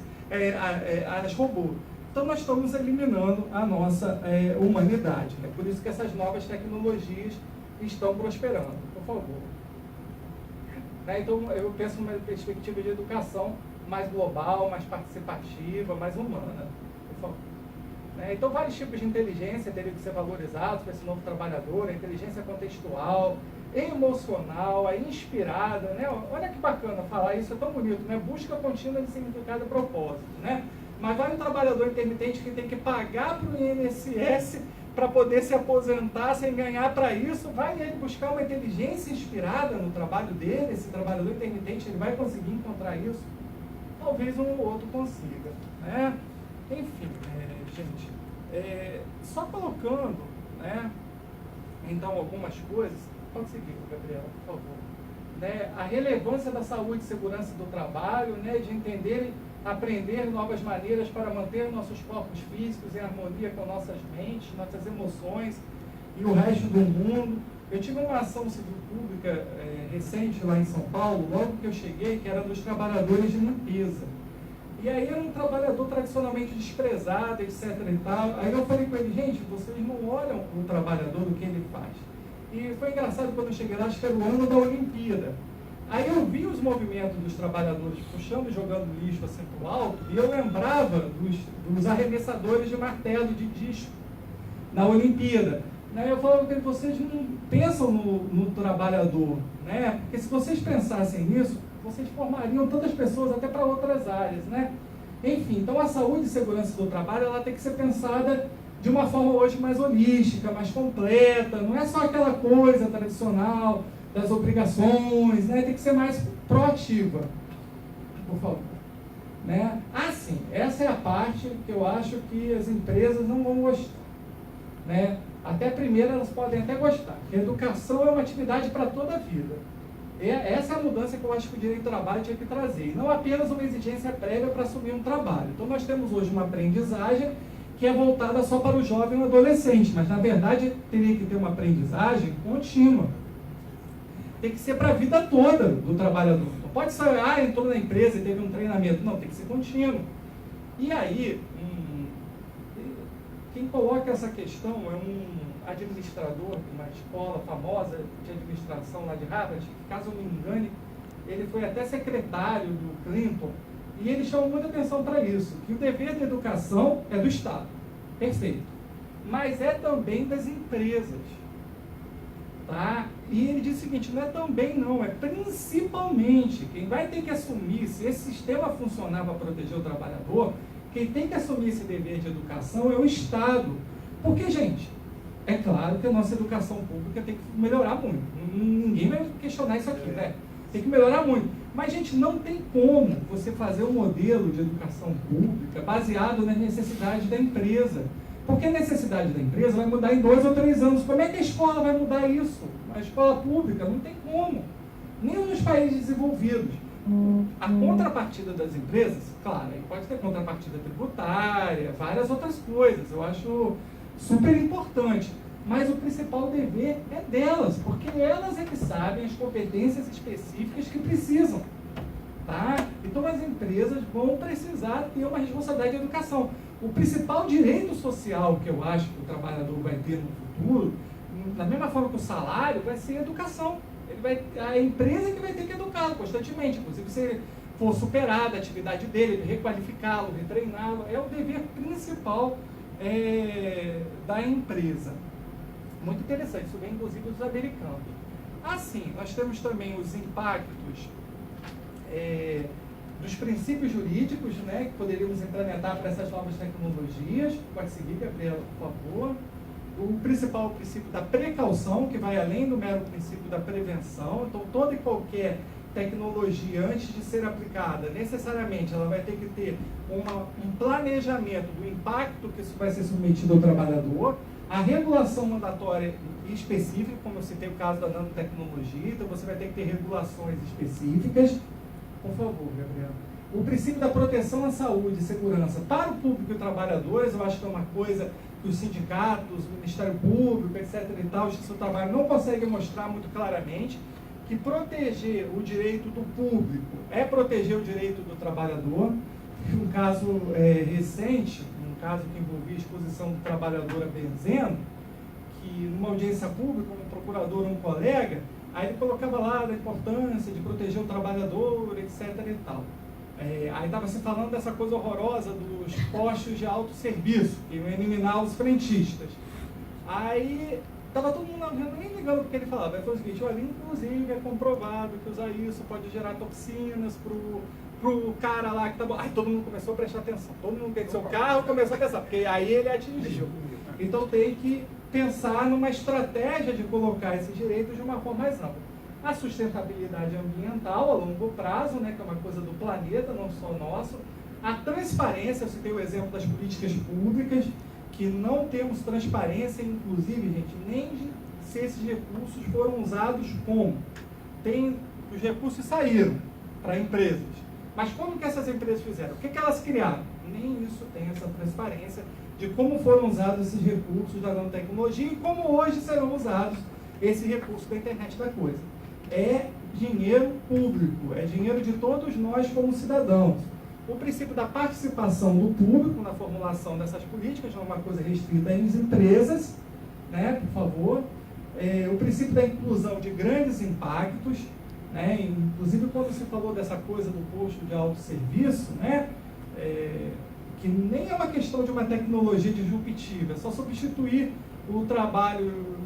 as robôs. Então nós estamos eliminando a nossa humanidade, né? Por isso que essas novas tecnologias estão prosperando, por favor. Né? Então eu penso numa perspectiva de educação mais global, mais participativa, mais humana, por favor. Então, vários tipos de inteligência teriam que ser valorizados para esse novo trabalhador, a inteligência contextual, emocional, a inspirada, né? Olha que bacana falar isso, é tão bonito, né? Busca contínua de significado e propósito, né? Mas vai um trabalhador intermitente que tem que pagar para o INSS para poder se aposentar sem ganhar para isso, vai ele buscar uma inteligência inspirada no trabalho dele, esse trabalhador intermitente, ele vai conseguir encontrar isso? Talvez um ou outro consiga, né? Enfim, gente, só colocando, né, então, algumas coisas, pode seguir, Gabriela, por favor, né, a relevância da saúde e segurança do trabalho, né, de entenderem aprender novas maneiras para manter nossos corpos físicos em harmonia com nossas mentes, nossas emoções e o resto do mundo. Eu tive uma ação civil pública recente lá em São Paulo, logo que eu cheguei, que era dos trabalhadores de limpeza. E aí era um trabalhador tradicionalmente desprezado, etc. e tal. Aí eu falei com ele, gente, vocês não olham o trabalhador, do que ele faz. E foi engraçado quando eu cheguei lá, acho que era o ano da Olimpíada. Aí eu vi os movimentos dos trabalhadores puxando e jogando lixo assim pro alto, e eu lembrava dos arremessadores de martelo de disco na Olimpíada. Né? Eu falava que vocês não pensam no trabalhador, né? Porque se vocês pensassem nisso, vocês formariam tantas pessoas até para outras áreas, né? Enfim, então a saúde e segurança do trabalho, ela tem que ser pensada de uma forma hoje mais holística, mais completa, não é só aquela coisa tradicional das obrigações, né? Tem que ser mais proativa, por favor. Né? Sim, essa é a parte que eu acho que as empresas não vão gostar. Né? Até primeiro elas podem até gostar, porque a educação é uma atividade para toda a vida. Essa é a mudança que eu acho que o direito do trabalho tinha que trazer, e não apenas uma exigência prévia para assumir um trabalho. Então nós temos hoje uma aprendizagem que é voltada só para o jovem e o adolescente, mas na verdade teria que ter uma aprendizagem contínua. Tem que ser para a vida toda do trabalhador. Não pode ser, entrou na empresa e teve um treinamento. Não, tem que ser contínuo. E aí, quem coloca essa questão é um administrador de uma escola famosa de administração lá de Harvard, que, caso eu me engane, ele foi até secretário do Clinton, e ele chamou muita atenção para isso, que o dever de educação é do Estado, perfeito, mas é também das empresas. Tá? E ele diz o seguinte, não é também não, é principalmente, quem vai ter que assumir, se esse sistema funcionar para proteger o trabalhador, quem tem que assumir esse dever de educação é o Estado. Porque, gente, é claro que a nossa educação pública tem que melhorar muito. Ninguém vai questionar isso aqui, né? Tem que melhorar muito. Mas, gente, não tem como você fazer um modelo de educação pública baseado nas necessidades da empresa. Porque a necessidade da empresa vai mudar em 2 ou 3 anos. Como é que a escola vai mudar isso? A escola pública não tem como. Nem nos países desenvolvidos. A contrapartida das empresas, claro, aí pode ter contrapartida tributária, várias outras coisas. Eu acho super importante. Mas o principal dever é delas, porque elas é que sabem as competências específicas que precisam. Tá? Então as empresas vão precisar ter uma responsabilidade de educação. O principal direito social que eu acho que o trabalhador vai ter no futuro, da mesma forma que o salário, vai ser a educação. A empresa que vai ter que educá-lo constantemente. Inclusive, se for superada a atividade dele, requalificá-lo, retreiná-lo, é o dever principal da empresa. Muito interessante, isso vem inclusive dos americanos. Assim, nós temos também os impactos dos princípios jurídicos, né, que poderíamos implementar para essas novas tecnologias. Pode seguir, Gabriela, por favor. O principal princípio da precaução, que vai além do mero princípio da prevenção. Então, toda e qualquer tecnologia, antes de ser aplicada, necessariamente ela vai ter que ter um planejamento do impacto que isso vai ser submetido ao trabalhador, a regulação mandatória específica, como eu citei o caso da nanotecnologia, então você vai ter que ter regulações específicas. Por favor, Gabriela. O princípio da proteção à saúde e segurança para o público e trabalhadores, eu acho que é uma coisa que os sindicatos, o Ministério Público, etc. e tal, os que seu trabalho não conseguem mostrar muito claramente, que proteger o direito do público é proteger o direito do trabalhador. Um caso recente, um caso que envolvia a exposição do trabalhador a benzeno, que numa audiência pública, um procurador, um colega, aí ele colocava lá da importância de proteger o trabalhador, etc. e tal. Aí estava se falando dessa coisa horrorosa dos postos de autosserviço, que iam eliminar os frentistas. Aí estava todo mundo nem ligando o que ele falava. Aí foi o seguinte, olha, inclusive é comprovado que usar isso pode gerar toxinas pro cara lá que tá bom. Aí todo mundo começou a prestar atenção. Todo mundo que tem seu carro começou a pensar, porque aí ele atingiu. Então tem que pensar numa estratégia de colocar esses direitos de uma forma mais ampla. A sustentabilidade ambiental a longo prazo, né, que é uma coisa do planeta, não só nosso. A transparência, eu citei o exemplo das políticas públicas, que não temos transparência, inclusive, gente, nem se esses recursos foram usados como. Os recursos saíram para empresas, Mas como que essas empresas fizeram? O que elas criaram? Nem isso tem essa transparência de como foram usados esses recursos da nanotecnologia e como hoje serão usados esse recurso da internet da coisa. É dinheiro público, é dinheiro de todos nós como cidadãos. O princípio da participação do público na formulação dessas políticas não é uma coisa restrita às empresas, né, por favor. O princípio da inclusão de grandes impactos, né, inclusive quando se falou dessa coisa do posto de autosserviço, né, que nem é uma questão de uma tecnologia disruptiva, é só substituir o trabalho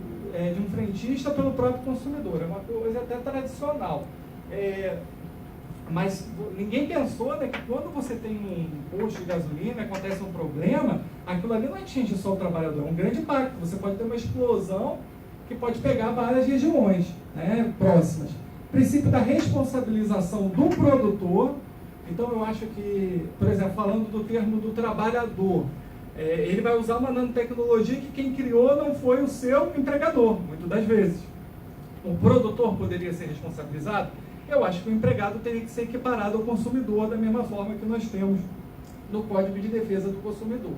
de um frentista pelo próprio consumidor, é uma coisa até tradicional. Mas ninguém pensou, né, que quando você tem um posto de gasolina, acontece um problema, aquilo ali não atinge só o trabalhador, é um grande impacto. Você pode ter uma explosão que pode pegar várias regiões, né, próximas. Princípio da responsabilização do produtor. Então eu acho que, por exemplo, falando do termo do trabalhador, ele vai usar uma nanotecnologia que quem criou não foi o seu empregador, muitas das vezes. O produtor poderia ser responsabilizado? Eu acho que o empregado teria que ser equiparado ao consumidor da mesma forma que nós temos no Código de Defesa do Consumidor.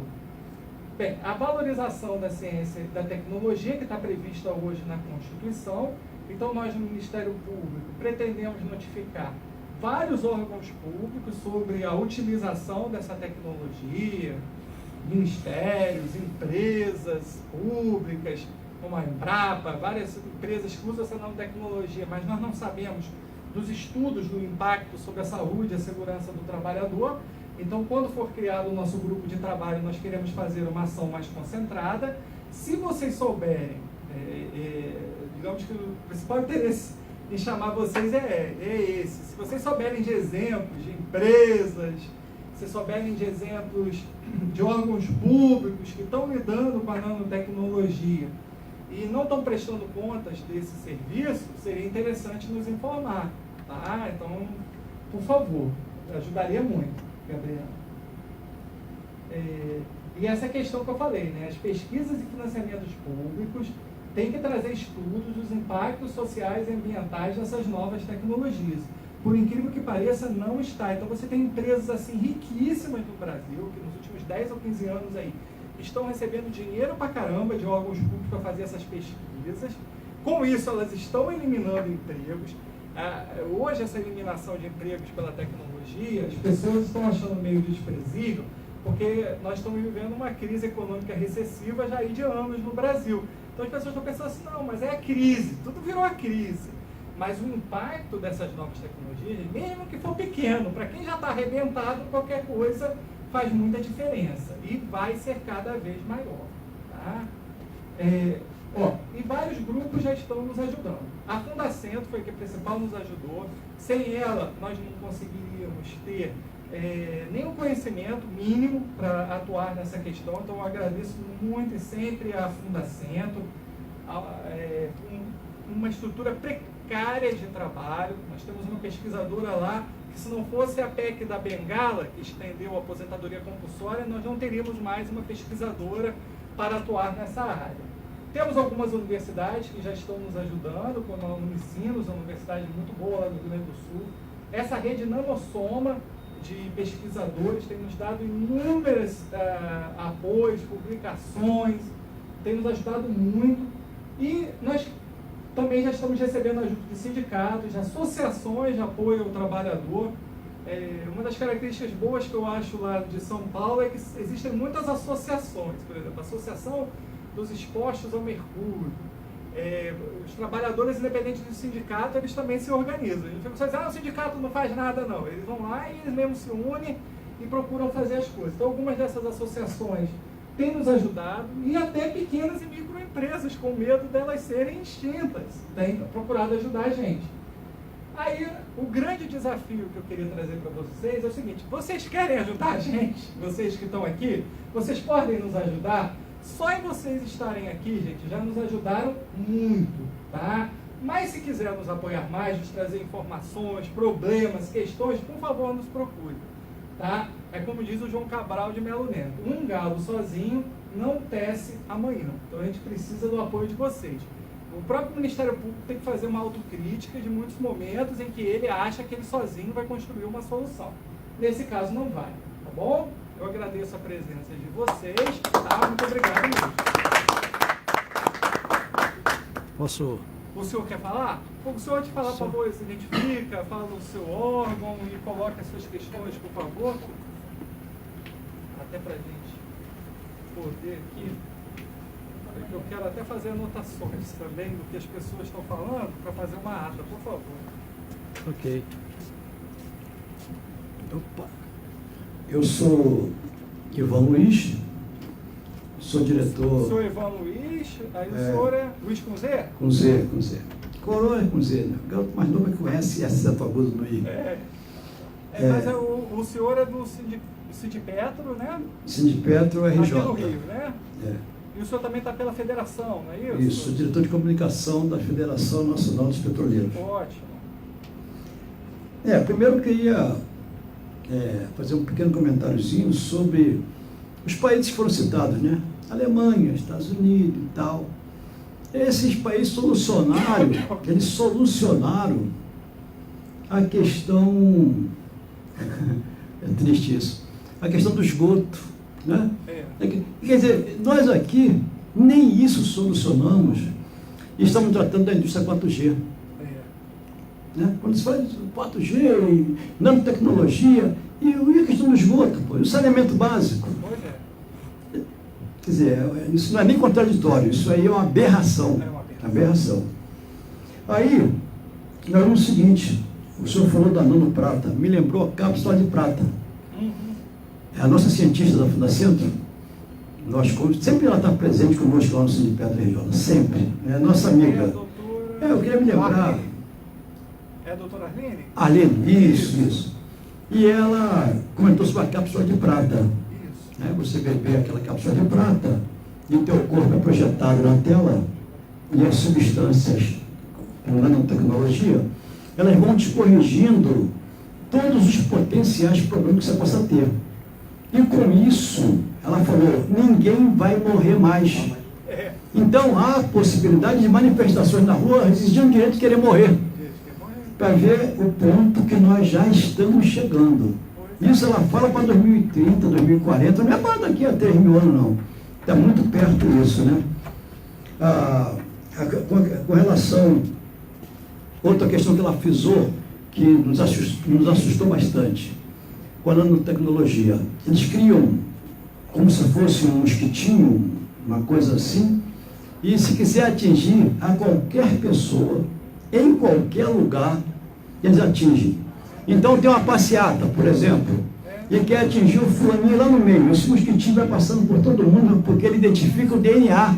Bem, a valorização da ciência e da tecnologia que está prevista hoje na Constituição, então nós no Ministério Público pretendemos notificar vários órgãos públicos sobre a utilização dessa tecnologia, ministérios, empresas públicas, como a Embrapa, várias empresas que usam essa nanotecnologia, mas nós não sabemos dos estudos do impacto sobre a saúde e a segurança do trabalhador. Então, quando for criado o nosso grupo de trabalho, nós queremos fazer uma ação mais concentrada. Se vocês souberem, digamos que o principal interesse em chamar vocês é esse. Se vocês souberem de exemplos de empresas, se souberem de exemplos de órgãos públicos que estão lidando com a nanotecnologia e não estão prestando contas desse serviço, seria interessante nos informar, tá? Então, por favor, ajudaria muito, Gabriela. E essa questão que eu falei, né? As pesquisas e financiamentos públicos têm que trazer estudos dos impactos sociais e ambientais dessas novas tecnologias. Por incrível que pareça, não está. Então você tem empresas assim riquíssimas no Brasil, que nos últimos 10 ou 15 anos aí estão recebendo dinheiro pra caramba de órgãos públicos para fazer essas pesquisas. Com isso, elas estão eliminando empregos. Hoje, essa eliminação de empregos pela tecnologia, as pessoas estão achando meio desprezível, porque nós estamos vivendo uma crise econômica recessiva já aí de anos no Brasil. Então as pessoas estão pensando assim, não, mas é a crise, tudo virou a crise. Mas o impacto dessas novas tecnologias, mesmo que for pequeno, para quem já está arrebentado, qualquer coisa faz muita diferença e vai ser cada vez maior. Tá? E vários grupos já estão nos ajudando. A Fundacentro foi que a principal nos ajudou. Sem ela, nós não conseguiríamos ter nenhum conhecimento mínimo para atuar nessa questão. Então, eu agradeço muito e sempre a Fundacentro, uma estrutura precária de trabalho. Nós temos uma pesquisadora lá que, se não fosse a PEC da Bengala, que estendeu a aposentadoria compulsória, nós não teríamos mais uma pesquisadora para atuar nessa área. Temos algumas universidades que já estão nos ajudando, como a Unicinos, uma universidade muito boa lá do Rio Grande do Sul. Essa rede Nanosoma de pesquisadores tem nos dado inúmeros apoios, publicações, tem nos ajudado muito. E nós também já estamos recebendo ajuda de sindicatos, de associações de apoio ao trabalhador. Uma das características boas que eu acho lá de São Paulo é que existem muitas associações, por exemplo, a Associação dos Expostos ao Mercúrio. Os trabalhadores, independentes do sindicato, eles também se organizam. A gente fica pensando, o sindicato não faz nada, não. Eles vão lá e eles mesmos se unem e procuram fazer as coisas. Então, algumas dessas associações têm nos ajudado, e até pequenas e microempresas, com medo delas serem extintas, têm procurado ajudar a gente. Aí, o grande desafio que eu queria trazer para vocês é o seguinte: vocês querem ajudar a gente? Vocês que estão aqui, vocês podem nos ajudar? Só em vocês estarem aqui, gente, já nos ajudaram muito, tá? Mas se quiser nos apoiar mais, nos trazer informações, problemas, questões, por favor, nos procure, tá? É como diz o João Cabral de Melo Neto: um galo sozinho não tece amanhã. Então a gente precisa do apoio de vocês. O próprio Ministério Público tem que fazer uma autocrítica de muitos momentos em que ele acha que ele sozinho vai construir uma solução. Nesse caso não vai, tá bom? Eu agradeço a presença de vocês, tá? Muito obrigado mesmo. Posso? O senhor quer falar? O senhor te falar, por favor, se identifica, fala do seu órgão e coloca as suas questões, por favor. Até pra gente poder aqui. Eu quero até fazer anotações também do que as pessoas estão falando para fazer uma ata, por favor. Ok. Opa. Eu sou Ivan Luiz, sou diretor... O senhor Ivan Luiz, aí o senhor é Luiz com Z? Com Z. Coroa é com Z, né? O garoto mais novo que conhece acento agudo no I. Mas o senhor é do Sindipetro, né? Sindipetro RJ. Aqui no Rio, né? É. E o senhor também está pela federação, não é isso? Isso, sou diretor de comunicação da Federação Nacional dos Petroleiros. Ótimo. Primeiro eu queria fazer um pequeno comentáriozinho sobre os países que foram citados, né? Alemanha, Estados Unidos e tal. Esses países eles solucionaram a questão, é triste isso, a questão do esgoto, né? Quer dizer, nós aqui nem isso solucionamos e estamos tratando da indústria 4G. Né? Quando se fala de 4G, nanotecnologia, e a questão do esgoto, o saneamento básico. Quer dizer, isso não é nem contraditório, isso aí é uma aberração. Aberração. Aí, nós vimos o seguinte, o senhor falou da nanoprata, me lembrou a cápsula de prata. A nossa cientista da Fundacentro, sempre ela está presente conosco lá no Sindipetro RJ, sempre. É nossa amiga. Eu queria me lembrar. É a doutora Arlene? Arlene, isso. E ela comentou sobre a cápsula de prata. Você beber aquela cápsula de prata e o teu corpo é projetado na tela e as substâncias com nanotecnologia, elas vão te corrigindo todos os potenciais problemas que você possa ter. E com isso, ela falou, ninguém vai morrer mais. Então há possibilidade de manifestações na rua exigindo o direito de querer morrer. Para ver o ponto que nós já estamos chegando. Isso ela fala para 2030, 2040, não é para daqui a 3 mil anos, não. Está muito perto disso, né? Com relação, outra questão que ela frisou, que nos assustou bastante, com a nanotecnologia. Eles criam como se fosse um mosquitinho, uma coisa assim, e se quiser atingir a qualquer pessoa, em qualquer lugar, eles atingem. Então tem uma passeata, por exemplo, e quer atingir o fulaninho lá no meio. Esse mosquitinho vai passando por todo mundo porque ele identifica o DNA.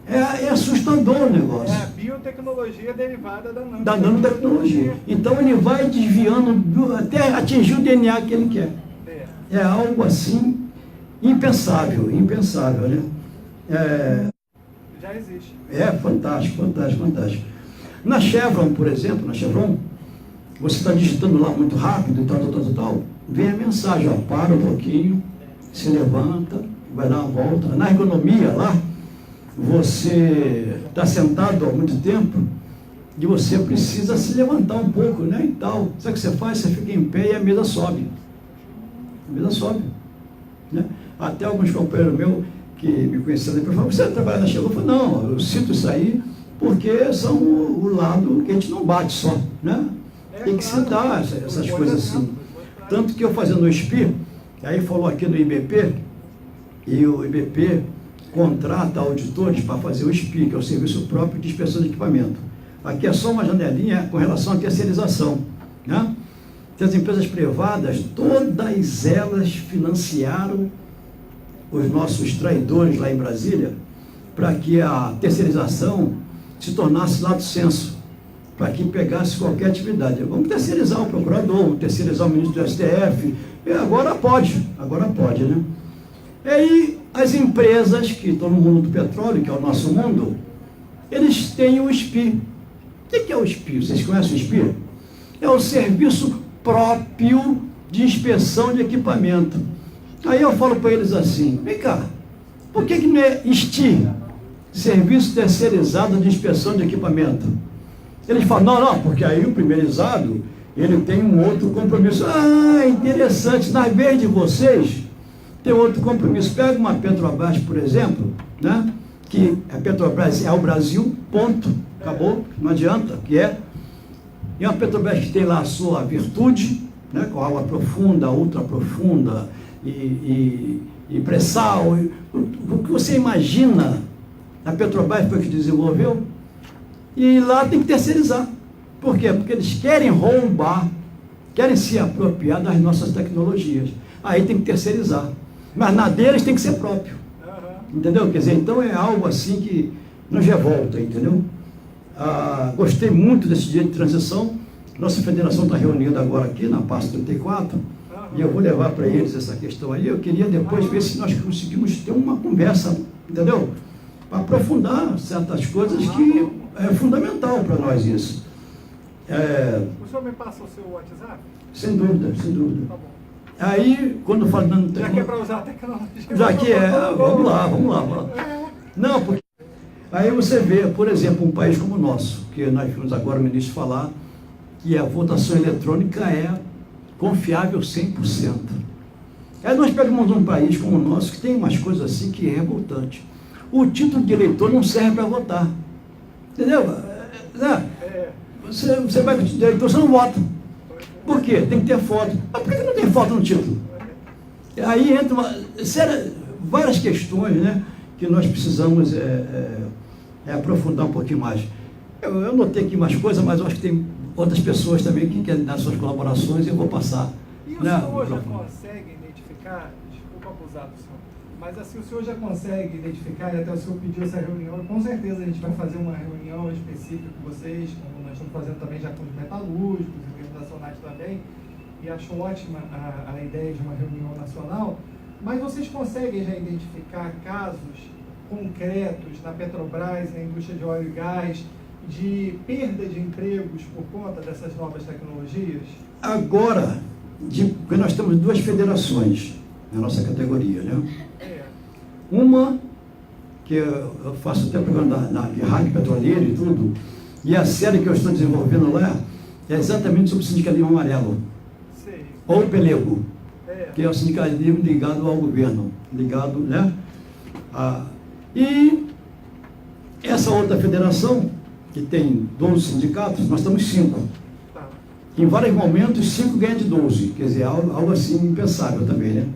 É assustador o negócio. É a biotecnologia derivada da nanotecnologia. Da nanotecnologia. Então ele vai desviando até atingir o DNA que ele quer. É algo assim impensável, né? Já existe. Fantástico. Na Chevron, por exemplo, você está digitando lá muito rápido e tal, vem a mensagem, para um pouquinho, se levanta, vai dar uma volta. Na ergonomia lá, você está sentado há muito tempo e você precisa se levantar um pouco, né, e tal. Sabe o que você faz? Você fica em pé e a mesa sobe. Né? Até alguns companheiros meus que me conheceram depois falaram, você trabalha na Chevron? Eu falei, não, eu sinto isso aí porque são o lado que a gente não bate só, né? Tem que se dar essas coisas assim. Tanto que eu fazendo o SPI, aí falou aqui no IBP, e o IBP contrata auditores para fazer o SPI, que é o Serviço Próprio de Inspeção de Equipamento. Aqui é só uma janelinha com relação à terceirização, né? As empresas privadas, todas elas financiaram os nossos traidores lá em Brasília, para que a terceirização se tornasse lato sensu, para que pegasse qualquer atividade. Vamos terceirizar o procurador, vamos terceirizar o ministro do STF, e agora pode, né? E aí, as empresas, que estão no mundo do petróleo, que é o nosso mundo, eles têm o SPI. O que é o SPI? Vocês conhecem o SPI? É o Serviço Próprio de Inspeção de Equipamento. Aí eu falo para eles assim, vem cá, por que não é STI? serviço terceirizado de inspeção de equipamento. Eles falam, não, porque aí o primeirizado, ele tem um outro compromisso. Ah, interessante, na vez de vocês, tem outro compromisso. Pega uma Petrobras, por exemplo, né? Que a Petrobras é o Brasil, ponto, acabou, não adianta, que é. E uma Petrobras que tem lá a sua virtude, né? Com água profunda, ultra profunda, e pré-sal, o que você imagina, a Petrobras foi que desenvolveu, e lá tem que terceirizar. Por quê? Porque eles querem roubar, querem se apropriar das nossas tecnologias. Aí tem que terceirizar. Mas na deles tem que ser próprio. Entendeu? Quer dizer, então é algo assim que nos revolta, entendeu? Gostei muito desse dia de transição. Nossa federação está reunida agora aqui na Pasta 34, e eu vou levar para eles essa questão aí. Eu queria depois ver se nós conseguimos ter uma conversa, entendeu? Para aprofundar certas coisas que é fundamental para nós isso. O senhor me passa o seu WhatsApp? Sem dúvida, sem dúvida. Tá bom. Aí, quando falando... Já que é para usar a tecnologia... Já que vamos lá. Não, porque... Aí você vê, por exemplo, um país como o nosso, que nós vimos agora o ministro falar, que a votação eletrônica é confiável 100%. Aí nós pegamos um país como o nosso, que tem umas coisas assim que é revoltante. O título de eleitor não serve para votar. Entendeu? Você vai com o título de eleitor, você não vota. Por quê? Tem que ter foto. Mas por que não tem foto no título? Aí entra várias questões, né, que nós precisamos aprofundar um pouquinho mais. Eu notei aqui umas coisas, mas eu acho que tem outras pessoas também que querem dar suas colaborações e eu vou passar. E o senhor já consegue identificar, desculpa abusar do senhor, mas assim, o senhor já consegue identificar, e até o senhor pediu essa reunião, com certeza a gente vai fazer uma reunião específica com vocês, como nós estamos fazendo também já com os metalúrgicos, da Sonat também, e acho ótima a ideia de uma reunião nacional, mas vocês conseguem já identificar casos concretos na Petrobras, na indústria de óleo e gás, de perda de empregos por conta dessas novas tecnologias? Agora, porque nós temos duas federações na nossa categoria, né? Uma, que eu faço até programa na rádio petroleira e tudo, e a série que eu estou desenvolvendo lá é exatamente sobre o sindicalismo amarelo. Sim. Ou o pelego, que é o sindicalismo ligado ao governo, ligado, né? E essa outra federação, que tem 12 sindicatos, nós estamos 5. Tá. Em vários momentos, 5 ganham de 12, quer dizer, algo assim impensável também, né?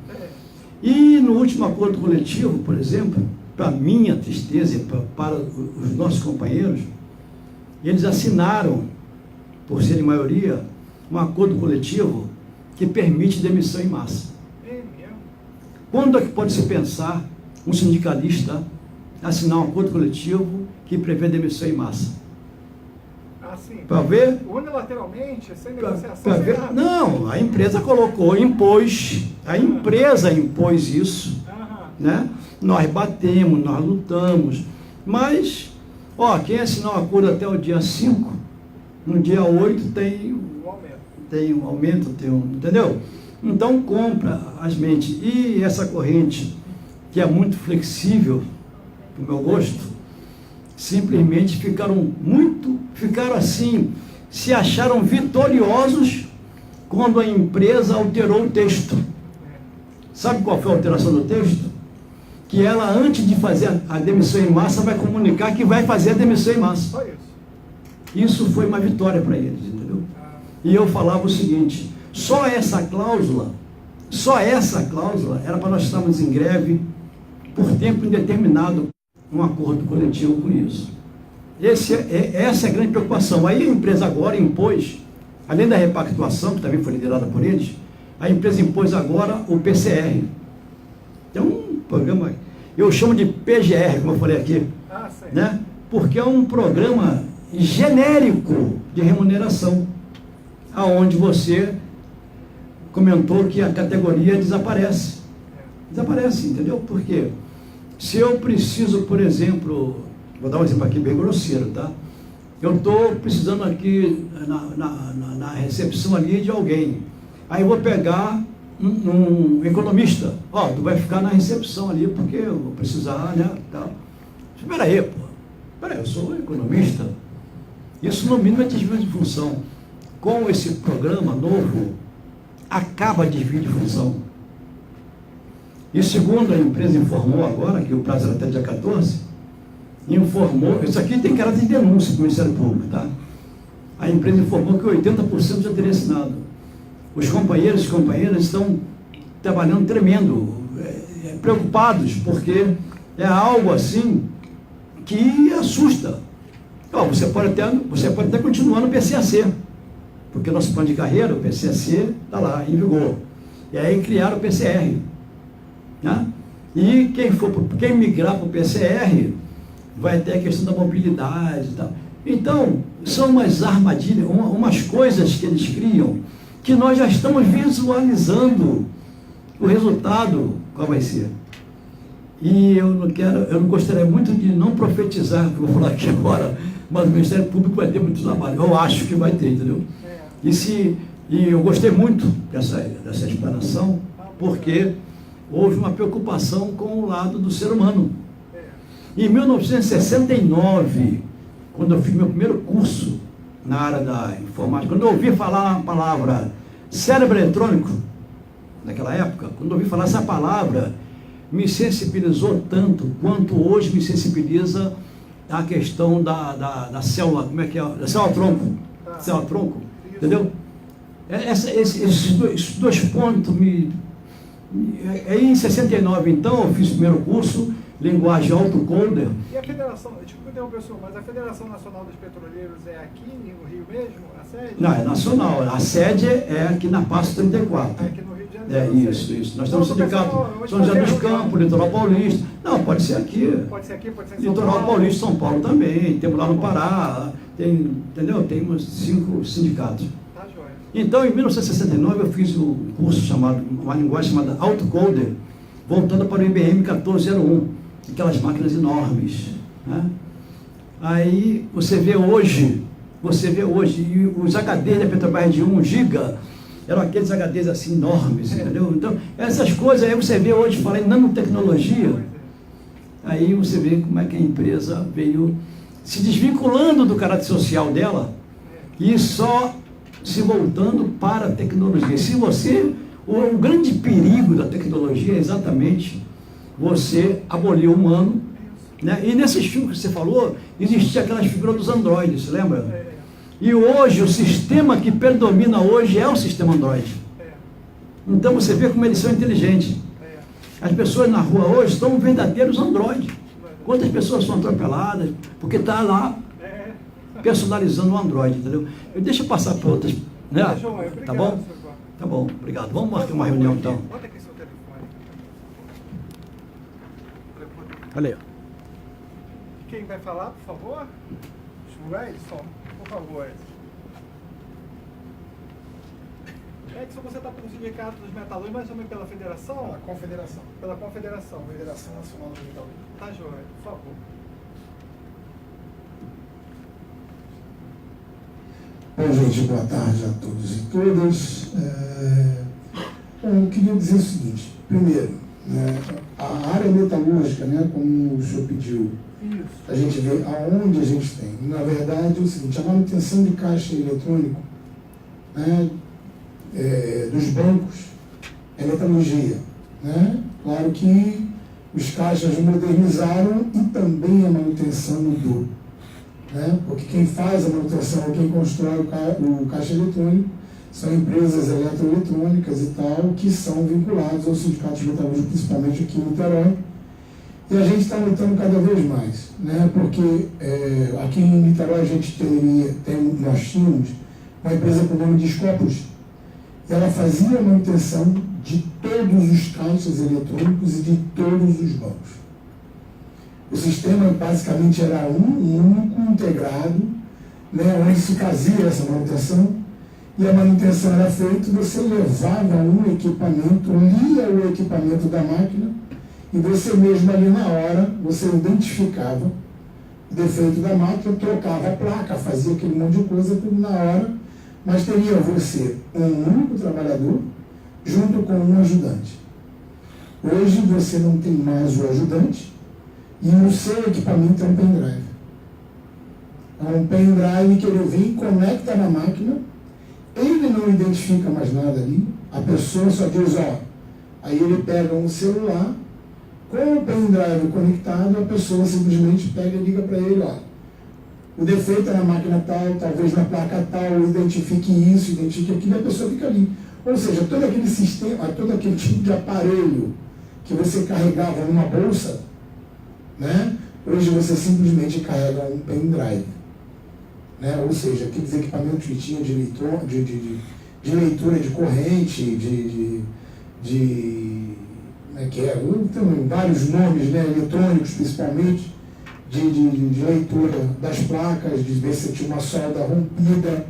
E no último acordo coletivo, por exemplo, para minha tristeza e para os nossos companheiros, eles assinaram, por serem maioria, um acordo coletivo que permite demissão em massa. Quando é que pode se pensar um sindicalista assinar um acordo coletivo que prevê demissão em massa? Assim, para ver? Unilateralmente, sem negociação? Ver, não, a empresa a empresa impôs isso, né? Nós batemos, nós lutamos, mas, quem assinar um acordo até o dia 5, no dia 8 tem um aumento, entendeu? Então compra as mentes. E essa corrente, que é muito flexível, para o meu gosto, simplesmente ficaram assim, se acharam vitoriosos quando a empresa alterou o texto. Sabe qual foi a alteração do texto? Que ela, antes de fazer a demissão em massa, vai comunicar que vai fazer a demissão em massa. Só isso. Isso foi uma vitória para eles, entendeu? E eu falava o seguinte, só essa cláusula era para nós estarmos em greve por tempo indeterminado, um acordo coletivo com isso. Essa é a grande preocupação. Aí a empresa agora impôs, além da repactuação, que também foi liderada por eles, a empresa impôs agora o PCR. É um programa, eu chamo de PGR, como eu falei aqui, né? Porque é um programa genérico de remuneração, aonde você comentou que a categoria desaparece, entendeu? Por quê? Se eu preciso, por exemplo, vou dar um exemplo aqui bem grosseiro, tá? Eu estou precisando aqui na recepção ali de alguém, aí eu vou pegar um economista, tu vai ficar na recepção ali porque eu vou precisar, né, tal. Espera aí, pô. Espera aí, eu sou economista. Isso, no mínimo, é desvio de função. Com esse programa novo, acaba desvio de função. E segundo a empresa informou agora, que o prazo era até dia 14, informou, isso aqui tem caráter de denúncia do Ministério Público, tá? A empresa informou que 80% já teria assinado. Os companheiros e companheiras estão trabalhando tremendo, preocupados, porque é algo assim que assusta. Ó, você pode até continuar no PCAC, porque o nosso plano de carreira, o PCAC, está lá, em vigor. E aí criaram o PCR. Né? E quem migrar para o PCR vai ter a questão da mobilidade e tal. Então, são umas armadilhas, umas coisas que eles criam, que nós já estamos visualizando o resultado, qual vai ser. E eu não gostaria muito de não profetizar, que eu vou falar aqui agora, mas o Ministério Público vai ter muito trabalho. Eu acho que vai ter, entendeu? E eu gostei muito dessa explanação, porque houve uma preocupação com o lado do ser humano. Em 1969, quando eu fiz meu primeiro curso na área da informática, quando eu ouvi falar a palavra cérebro eletrônico, naquela época, quando eu ouvi falar essa palavra, me sensibilizou tanto quanto hoje me sensibiliza a questão da célula, como é que é? Da célula-tronco. Célula-tronco, entendeu? Esses dois pontos em 69, então, eu fiz o primeiro curso, linguagem autocoder. E a Federação, desculpa interromper, mas a Federação Nacional dos Petroleiros é aqui no Rio mesmo, a sede? Não, é nacional. A sede é aqui na Passo 34. É aqui no Rio de Janeiro. É isso. Nós temos sindicato São José dos Campos, Litoral Paulista. Não, pode ser aqui. Pode ser aqui, pode ser em São Litoral Paulo. Paulista, São Paulo também. Temos lá no Pará. Entendeu? Tem uns 5 sindicatos. Tá joia. Então, em 1969, eu fiz um curso chamado, uma linguagem chamada autocoder, voltando para o IBM 1401. Aquelas máquinas enormes, né? Aí você vê hoje, e os HDs da Petrobras de 1 GB, eram aqueles HDs assim enormes, entendeu? Então, essas coisas aí você vê hoje, fala em nanotecnologia, aí você vê como é que a empresa veio se desvinculando do caráter social dela e só se voltando para a tecnologia. O grande perigo da tecnologia é exatamente você abolir o humano, né? E nesses filmes que você falou, existia aquelas figuras dos androides, você lembra? E hoje, o sistema que predomina hoje é o sistema Android. Então você vê como eles são inteligentes. As pessoas na rua hoje são verdadeiros androides. Quantas pessoas são atropeladas? Porque está lá personalizando o Android, entendeu? Deixa eu passar para outras, né? Tá bom? Tá bom, obrigado. Vamos marcar uma reunião então. Olha aí, ó. Quem vai falar, por favor? O Edson, por favor, Edson. Edson, você está pelo Sindicato dos Metalúrgicos, mas também pela Federação? Pela Confederação. Pela Confederação. Federação Nacional dos Metalúrgicos. Tá joia, por favor. Bom, gente, boa tarde a todos e todas. Eu queria dizer o seguinte. Primeiro, a área metalúrgica, né, como o senhor pediu, a gente vê aonde a gente tem. Na verdade, é o seguinte, a manutenção de caixa eletrônico, né, dos bancos é metalurgia. Né? Claro que os caixas modernizaram e também a manutenção mudou. Né? Porque quem faz a manutenção, quem constrói o caixa eletrônico, são empresas eletroeletrônicas e tal, que são vinculados aos sindicatos metalúrgicos, principalmente aqui em Niterói. E a gente está lutando cada vez mais, né? Porque aqui em Niterói nós tínhamos uma empresa com o nome de Scopus. Ela fazia a manutenção de todos os caixas eletrônicos e de todos os bancos. O sistema basicamente era único, integrado, né? Onde se fazia essa manutenção. E a manutenção era feita, você levava um equipamento, lia o equipamento da máquina, e você mesmo ali na hora, você identificava o defeito da máquina, trocava a placa, fazia aquele monte de coisa, tudo na hora, mas teria você um único trabalhador, junto com um ajudante. Hoje você não tem mais o ajudante, e o seu equipamento é um pendrive. É um pendrive que ele vem, conecta na máquina, ele não identifica mais nada ali, a pessoa só diz, ó, aí ele pega um celular, com o pendrive conectado, a pessoa simplesmente pega e liga para ele, ó, o defeito é na máquina tal, talvez na placa tal, identifique isso, identifique aquilo, e a pessoa fica ali. Ou seja, todo aquele sistema, todo aquele tipo de aparelho que você carregava numa bolsa, né? Hoje você simplesmente carrega um pendrive. Né? Ou seja, aqueles equipamentos que tinham de leitura de corrente, tem vários nomes, né? Eletrônicos principalmente, de leitura das placas, de ver se tinha uma solda rompida,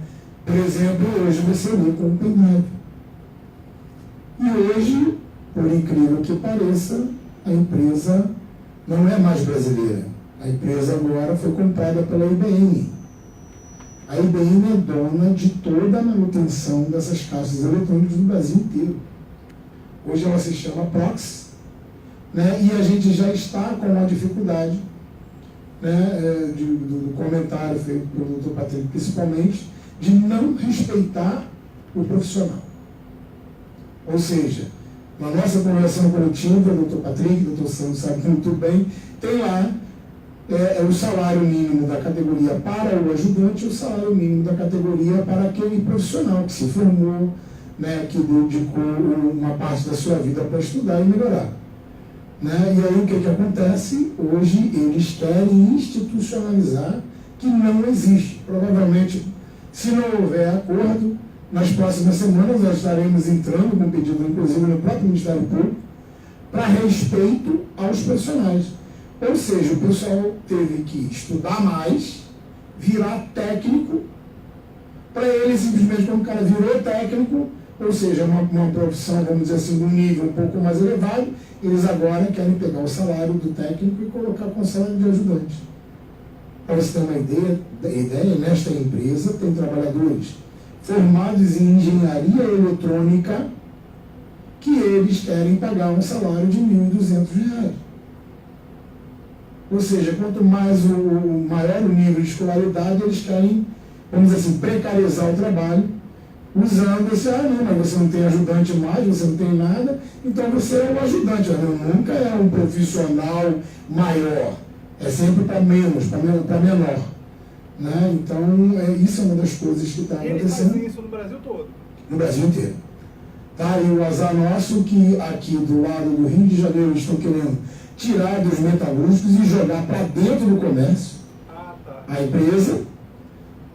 por exemplo, hoje você lê com um pendrive. E hoje, por incrível que pareça, a empresa não é mais brasileira. A empresa agora foi comprada pela IBM. A IBM é dona de toda a manutenção dessas caixas eletrônicas no Brasil inteiro. Hoje ela se chama Prox, né? E a gente já está com uma dificuldade, né, do comentário feito pelo Dr. Patrick, principalmente, de não respeitar o profissional. Ou seja, na nossa convenção coletiva, Dr. Patrick, Dr. Santos sabe muito bem, tem lá o salário mínimo da categoria para o ajudante e o salário mínimo da categoria para aquele profissional que se formou, né, que dedicou uma parte da sua vida para estudar e melhorar. Né? E aí o que acontece? Hoje eles querem institucionalizar que não existe. Provavelmente, se não houver acordo, nas próximas semanas nós estaremos entrando com um pedido, inclusive, no próprio Ministério Público, para respeito aos profissionais. Ou seja, o pessoal teve que estudar mais, virar técnico, para ele simplesmente, como o cara virou técnico, ou seja, uma profissão, vamos dizer assim, de um nível um pouco mais elevado, eles agora querem pegar o salário do técnico e colocar com o salário de ajudante. Para você ter uma ideia, nesta empresa tem trabalhadores formados em engenharia eletrônica que eles querem pagar um salário de R$ 1.200. Ou seja, quanto mais o maior o nível de escolaridade, eles querem, vamos dizer assim, precarizar o trabalho, usando esse, não, mas você não tem ajudante mais, você não tem nada, então você é o ajudante. Nunca é um profissional maior, é sempre para menos, para menor. Né? Então, isso é uma das coisas que está acontecendo. Eles fazem isso no Brasil todo? No Brasil inteiro. Tá? E o azar nosso que aqui do lado do Rio de Janeiro eles estão querendo tirar dos metalúrgicos e jogar para dentro do comércio a empresa.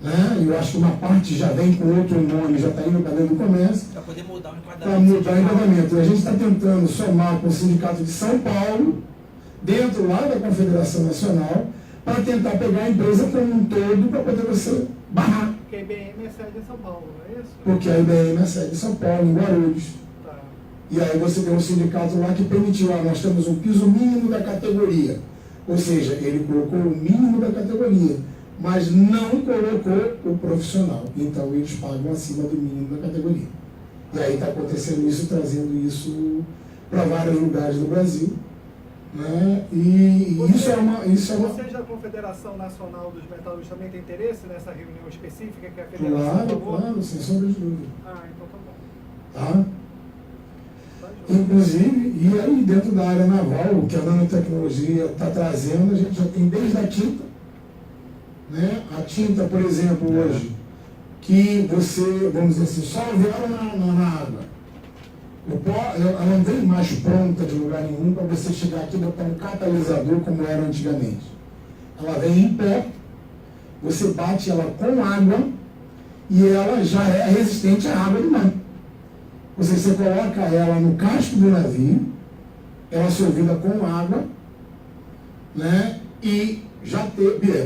Né? Eu acho que uma parte já vem com outro nome, já está indo para dentro do comércio. Para poder mudar o enquadramento. Para mudar o enquadramento. E a gente está tentando somar com o Sindicato de São Paulo, dentro lá da Confederação Nacional, para tentar pegar a empresa como um todo, para poder você barrar. Porque a IBM é sede em São Paulo, não é isso? Porque a IBM é sede em São Paulo, em Guarulhos. Tá. E aí você tem um sindicato lá que permitiu, nós temos um piso mínimo da categoria. Ou seja, ele colocou o mínimo da categoria, mas não colocou o profissional. Então eles pagam acima do mínimo da categoria. E aí está acontecendo isso, trazendo isso para vários lugares do Brasil. Né? E isso é uma. Vocês da Confederação Nacional dos Metalúrgicos também têm interesse nessa reunião específica que a Federação falou? Claro, sem sombra de dúvida. Então tá bom. Tá? Inclusive, e aí dentro da área naval, o que a nanotecnologia está trazendo, a gente já tem desde a tinta. Né? A tinta, por exemplo, hoje, que você, vamos dizer assim, só vê ela na água. Ela não vem mais pronta de lugar nenhum para você chegar aqui e botar um catalisador como era antigamente. Ela vem em pé, você bate ela com água e ela já é resistente à água do mar. Ou seja, você coloca ela no casco do navio, ela solvida com água, né? E já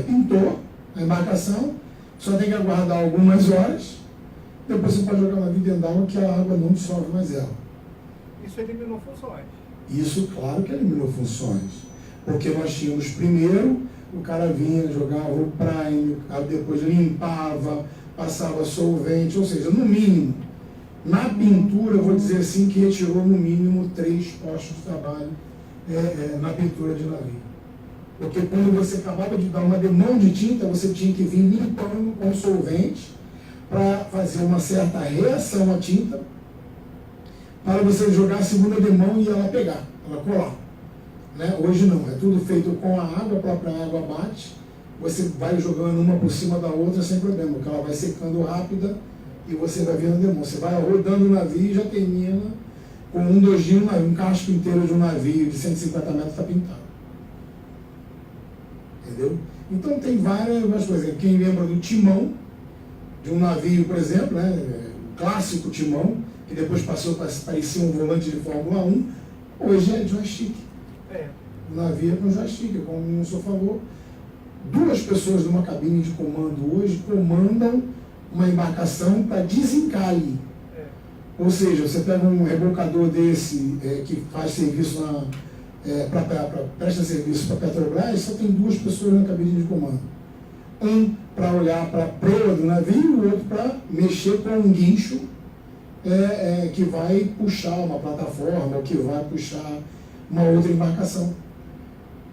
pintou a embarcação, só tem que aguardar algumas horas, depois você pode jogar o navio dentro d'água que a água não dissolve mais ela. Isso eliminou funções? Isso, claro que eliminou funções. Porque nós tínhamos primeiro, o cara vinha, jogava o prime, depois limpava, passava solvente, ou seja, no mínimo, na pintura, eu vou dizer assim, que retirou no mínimo 3 postos de trabalho na pintura de navio. Porque quando você acabava de dar uma demão de tinta, você tinha que vir limpando com solvente para fazer uma certa reação à tinta, para você jogar a segunda demão e ela pegar, ela colar. Né? Hoje não, é tudo feito com a água, a própria água bate, você vai jogando uma por cima da outra sem problema, porque ela vai secando rápida e você vai vendo a demão. Você vai rodando o navio e já termina com um dojinho, um casco inteiro de um navio de 150 metros está pintado. Entendeu? Então tem várias coisas. Quem lembra do timão de um navio, por exemplo, né? O clássico timão, que depois passou para parecer um volante de Fórmula 1, hoje é joystick. O navio é com joystick, como o senhor falou. 2 pessoas numa cabine de comando hoje comandam uma embarcação para desencalhe. Ou seja, você pega um rebocador desse que faz serviço presta serviço para a Petrobras, só tem 2 pessoas na cabine de comando. Um para olhar para a proa do navio e o outro para mexer com um guincho que vai puxar uma plataforma ou que vai puxar uma outra embarcação.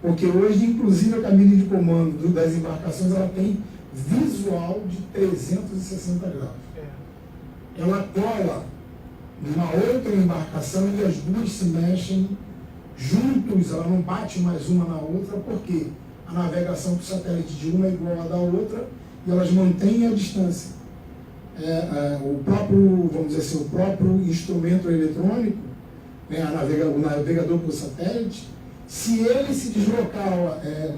Porque hoje, inclusive, a cabine de comando das embarcações ela tem visual de 360 graus. Ela cola numa outra embarcação e as 2 se mexem juntos, ela não bate mais uma na outra, porque a navegação por satélite de uma é igual à da outra e elas mantêm a distância. O próprio, vamos dizer assim, o próprio instrumento eletrônico, né, o navegador por satélite, se ele se deslocar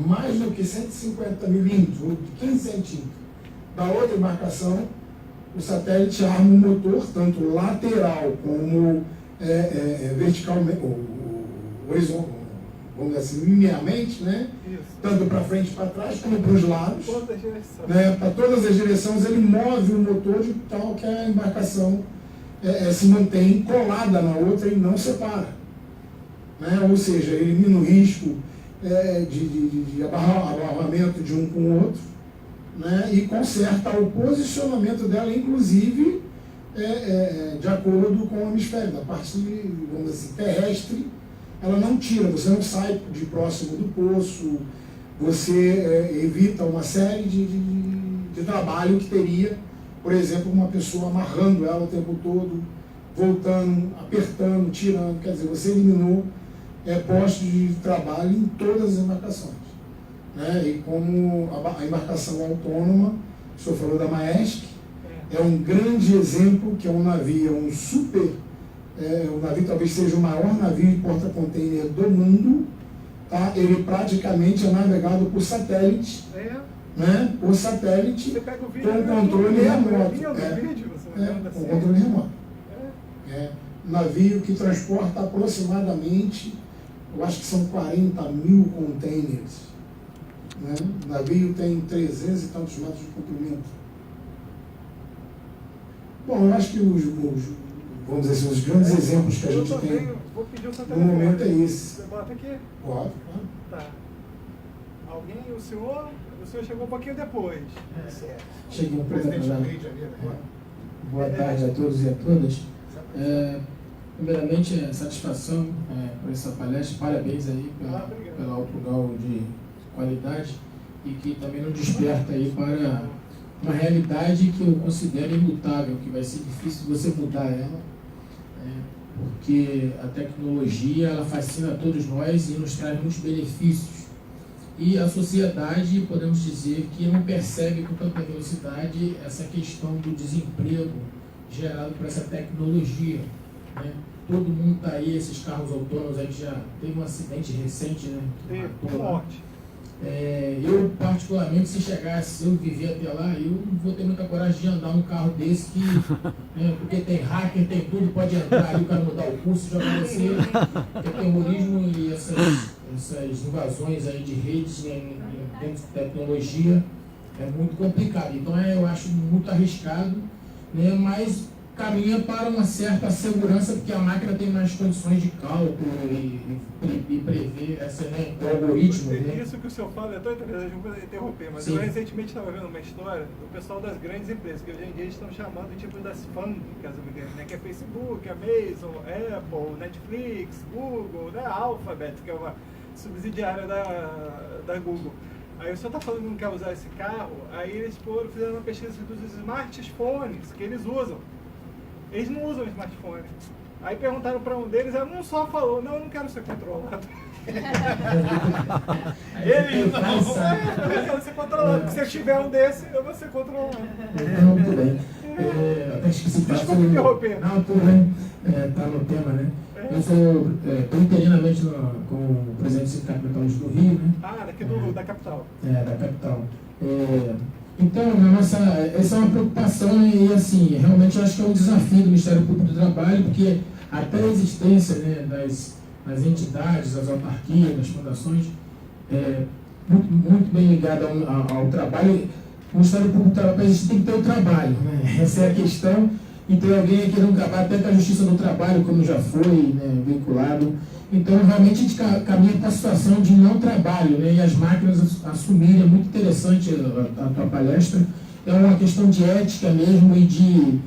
mais do que 150 milímetros, ou 15 centímetros, da outra embarcação, o satélite arma um motor, tanto lateral como verticalmente, vamos dizer assim, linearmente, né? Tanto para frente e para trás, como para os lados. Né? Para todas as direções, ele move o motor de tal que a embarcação se mantém colada na outra e não separa. Né? Ou seja, elimina o risco de abarramento de um com o outro, né? E conserta o posicionamento dela, inclusive, de acordo com o hemisfério. Da parte, vamos dizer assim, terrestre, ela não tira, você não sai de próximo do poço, você evita uma série de trabalho que teria, por exemplo, uma pessoa amarrando ela o tempo todo, voltando, apertando, tirando, quer dizer, você eliminou postos de trabalho em todas as embarcações. Né? E como a embarcação autônoma, o senhor falou da Maersk, é um grande exemplo, que é um navio, um super, o navio talvez seja o maior navio de porta-container do mundo, tá? Ele praticamente é navegado por satélite, né? Por satélite, com controle remoto. Com controle remoto. Navio que transporta aproximadamente, eu acho que são 40 mil containers. Né? O navio tem 300 e tantos metros de comprimento. Bom, eu acho que vamos dizer assim, os grandes exemplos que a gente tem no momento é esse. Você bota aqui? Pode. Tá. Alguém, o senhor chegou um pouquinho depois. Cheguei um pouco Presidente do atrasado. Rio de Janeiro. Boa tarde a todos e a todas. Primeiramente, satisfação por essa palestra, parabéns aí pelo alto grau de qualidade e que também nos desperta aí para uma realidade que eu considero imutável, que vai ser difícil você mudar ela, porque a tecnologia ela fascina todos nós e nos traz muitos benefícios. E a sociedade, podemos dizer, que não percebe com tanta velocidade essa questão do desemprego gerado por essa tecnologia. Né? Todo mundo está aí, esses carros autônomos, aí já teve um acidente recente, né? Eu, particularmente, se eu viver até lá, eu não vou ter muita coragem de andar um carro desse, porque tem hacker, tem tudo, pode entrar aí, o cara mudar o curso, jogar você, tem terrorismo e essas invasões aí de redes dentro de tecnologia, é muito complicado. Então eu acho muito arriscado, né, mas caminha para uma certa segurança, porque a máquina tem mais condições de cálculo e prever o algoritmo. Né? Isso que o senhor fala é tão interessante, não vou interromper, mas Sim. eu recentemente estava vendo uma história do pessoal das grandes empresas, que hoje em dia eles estão chamando tipo das fábricas, né, que é Facebook, Amazon, Apple, Netflix, Google, né, Alphabet, que é subsidiária da Google. Aí o senhor está falando que não quer usar esse carro, aí eles fizeram uma pesquisa dos smartphones que eles usam. Eles não usam smartphone. Aí perguntaram para um deles, um só falou, não, eu não quero ser controlado. Ele não, eu quero ser controlado, porque se eu tiver um desse, eu vou ser controlado. Então, muito bem. Até esqueci de falar. Desculpa interromper. Não, tudo bem. Está no tema, né? Eu sou interinamente com o presidente do Sindicato Metalúrgico do Rio, né? Daqui da capital. Da capital. Então, essa é uma preocupação e, assim, realmente eu acho que é um desafio do Ministério Público do Trabalho, porque até a existência, né, das entidades, das autarquias, das fundações, muito bem ligada ao trabalho. O Ministério Público do Trabalho, a gente tem que ter o trabalho, né? Essa é a questão. E tem alguém aqui querendo acabar até com a Justiça do Trabalho, como já foi, né, vinculado. Então, realmente, a gente caminha para a situação de não trabalho, né, e as máquinas assumirem. É muito interessante a tua palestra. É uma questão de ética mesmo e de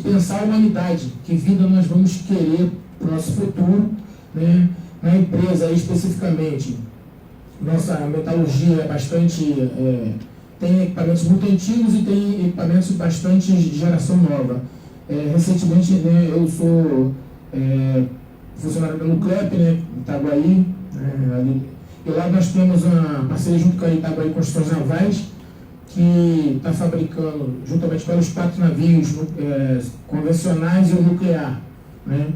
pensar a humanidade, que vida nós vamos querer para o nosso futuro, né, na empresa especificamente. Nossa metalurgia é bastante... tem equipamentos muito antigos e tem equipamentos bastante de geração nova. Recentemente, né, eu sou funcionário da Nuclep, né, Itaguaí, e lá nós temos uma parceria junto com a Itaguaí Construções Navais, que está fabricando, juntamente com os 4 navios convencionais e o nuclear, né.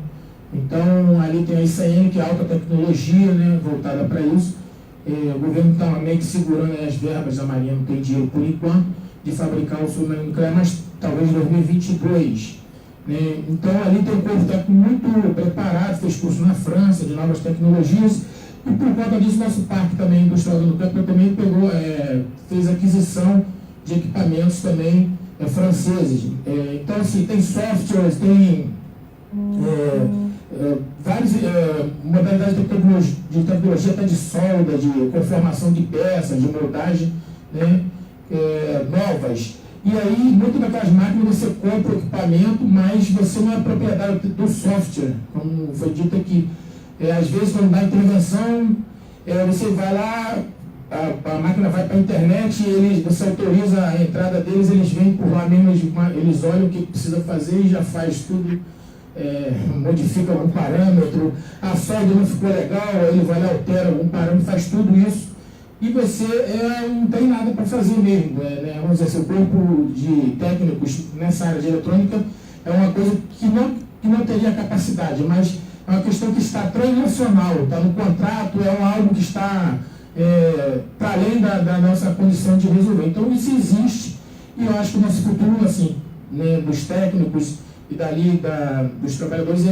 Então, ali tem a ICN, que é alta tecnologia, né, voltada para isso. O governo está meio que segurando as verbas, a Marinha não tem dinheiro por enquanto, de fabricar o submarino nuclear, mas talvez em 2022. Né? Então, ali tem um corpo técnico muito preparado, fez curso na França, de novas tecnologias, e por conta disso, nosso parque também industrial do nuclear também fez aquisição de equipamentos também franceses. Então, assim, tem softwares, tem várias modalidades de tecnologia, até de solda, de conformação de peças, de moldagem, né, novas. E aí, muitas daquelas máquinas você compra o equipamento, mas você não é proprietário do software, como foi dito aqui. Às vezes, quando dá intervenção, você vai lá, a máquina vai para a internet, você autoriza a entrada deles, eles vêm por lá mesmo, eles olham o que precisa fazer e já faz tudo. Modifica algum parâmetro, a solda não ficou legal, ele vai lá, altera algum parâmetro, faz tudo isso, e você não tem nada para fazer mesmo, né? Vamos dizer, seu corpo de técnicos nessa área de eletrônica é uma coisa que não teria capacidade, mas é uma questão que está transnacional, está no contrato, algo que está para além da nossa condição de resolver. Então isso existe, e eu acho que o nosso futuro, assim, né, dos técnicos e dali dos trabalhadores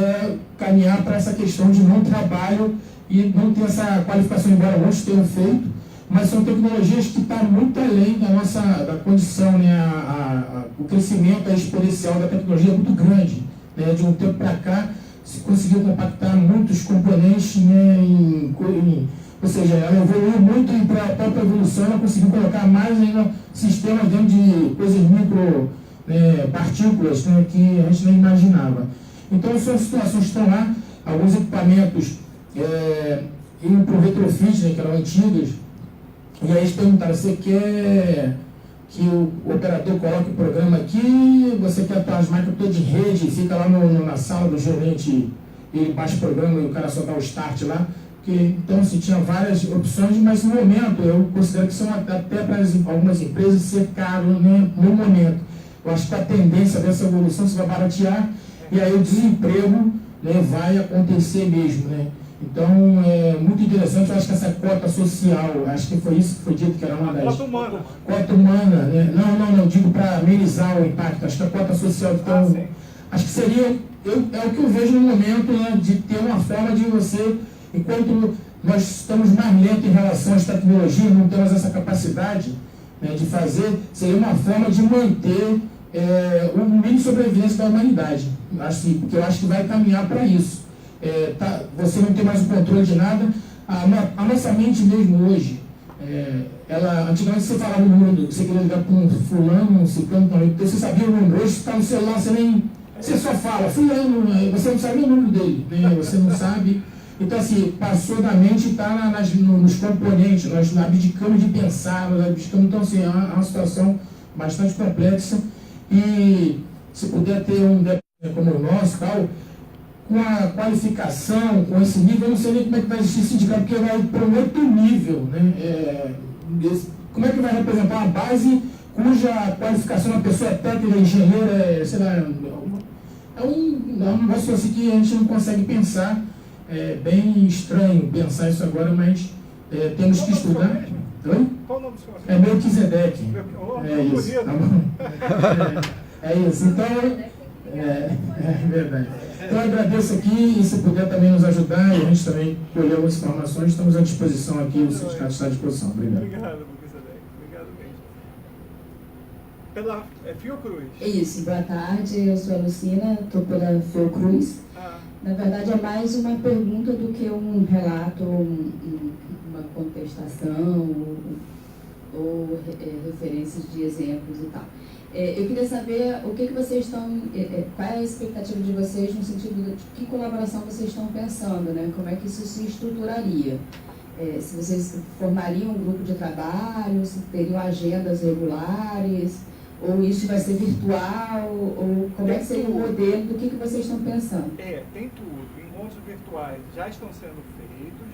caminhar para essa questão de não trabalho e não ter essa qualificação, embora muitos tenham feito, mas são tecnologias que estão muito além da condição, né? O crescimento exponencial da tecnologia é muito grande, né? De um tempo para cá se conseguiu compactar muitos componentes, né, ou seja, ela evoluiu muito e para a própria evolução ela conseguiu colocar mais ainda sistemas dentro de coisas micro, partículas, né, que a gente não imaginava. Então, essas situações estão lá, alguns equipamentos iam para o retrofit, né, que eram antigos, e aí eles perguntaram: você quer que o operador coloque o programa aqui, você quer as máquinas todas de rede, fica lá na sala do gerente, ele baixa o programa e o cara só dá o start lá. Então, assim, tinha várias opções, mas no momento eu considero que são até para algumas empresas ser caro, né, no momento. Eu acho que a tendência dessa evolução se vai baratear e aí o desemprego, né, vai acontecer mesmo, né? Então, é muito interessante. Eu acho que essa cota social, acho que foi isso que foi dito, que era uma das... Cota humana. Cota humana, né? Não, digo para amenizar o impacto. Acho que a cota social, então, acho que seria... é o que eu vejo no momento, né, de ter uma forma de você, enquanto nós estamos mais lentos em relação às tecnologias, não temos essa capacidade, né, de fazer, seria uma forma de manter o mínimo de sobrevivência da humanidade. Assim, porque eu acho que vai caminhar para isso. Você não tem mais o controle de nada. A nossa mente mesmo hoje, antigamente você falava o número, você queria ligar para um fulano, um ciclano, então você sabia o número. Hoje está no celular, você só fala fulano, você não sabe o número dele, né? Você não sabe Então, assim, passou da mente e está nos componentes, nós abdicamos de pensar, nós abdicamos, então, assim, é uma situação bastante complexa e se puder ter um departamento como o nosso, tal, com a qualificação, com esse nível, eu não sei nem como é que vai existir sindicato, porque vai para um outro nível, né? Como é que vai representar uma base cuja qualificação da pessoa é técnica, engenheira, sei lá, é um negócio assim que a gente não consegue pensar, é bem estranho pensar isso agora, mas temos que estudar. Oi? Qual o nome do senhor? É Melquisedeque. Oh, É isso. bonito. Tá bom? É isso. Então, é verdade. Então, eu agradeço aqui e se puder também nos ajudar e a gente também colher algumas informações, estamos à disposição aqui, o sindicato está à disposição. Obrigado. Obrigado, Melquisedeque. Obrigado mesmo. Pela Fiocruz. Isso, boa tarde, eu sou a Lucina, estou pela Fiocruz. Na verdade, é mais uma pergunta do que um relato, uma contestação ou referências de exemplos e tal. Eu queria saber o que vocês estão, qual é a expectativa de vocês no sentido de que colaboração vocês estão pensando, né? Como é que isso se estruturaria? Se vocês formariam um grupo de trabalho, se teriam agendas regulares, ou isso vai ser virtual, ou como é que seria o modelo, do que vocês estão pensando? Tem tudo. Encontros virtuais já estão sendo feitos,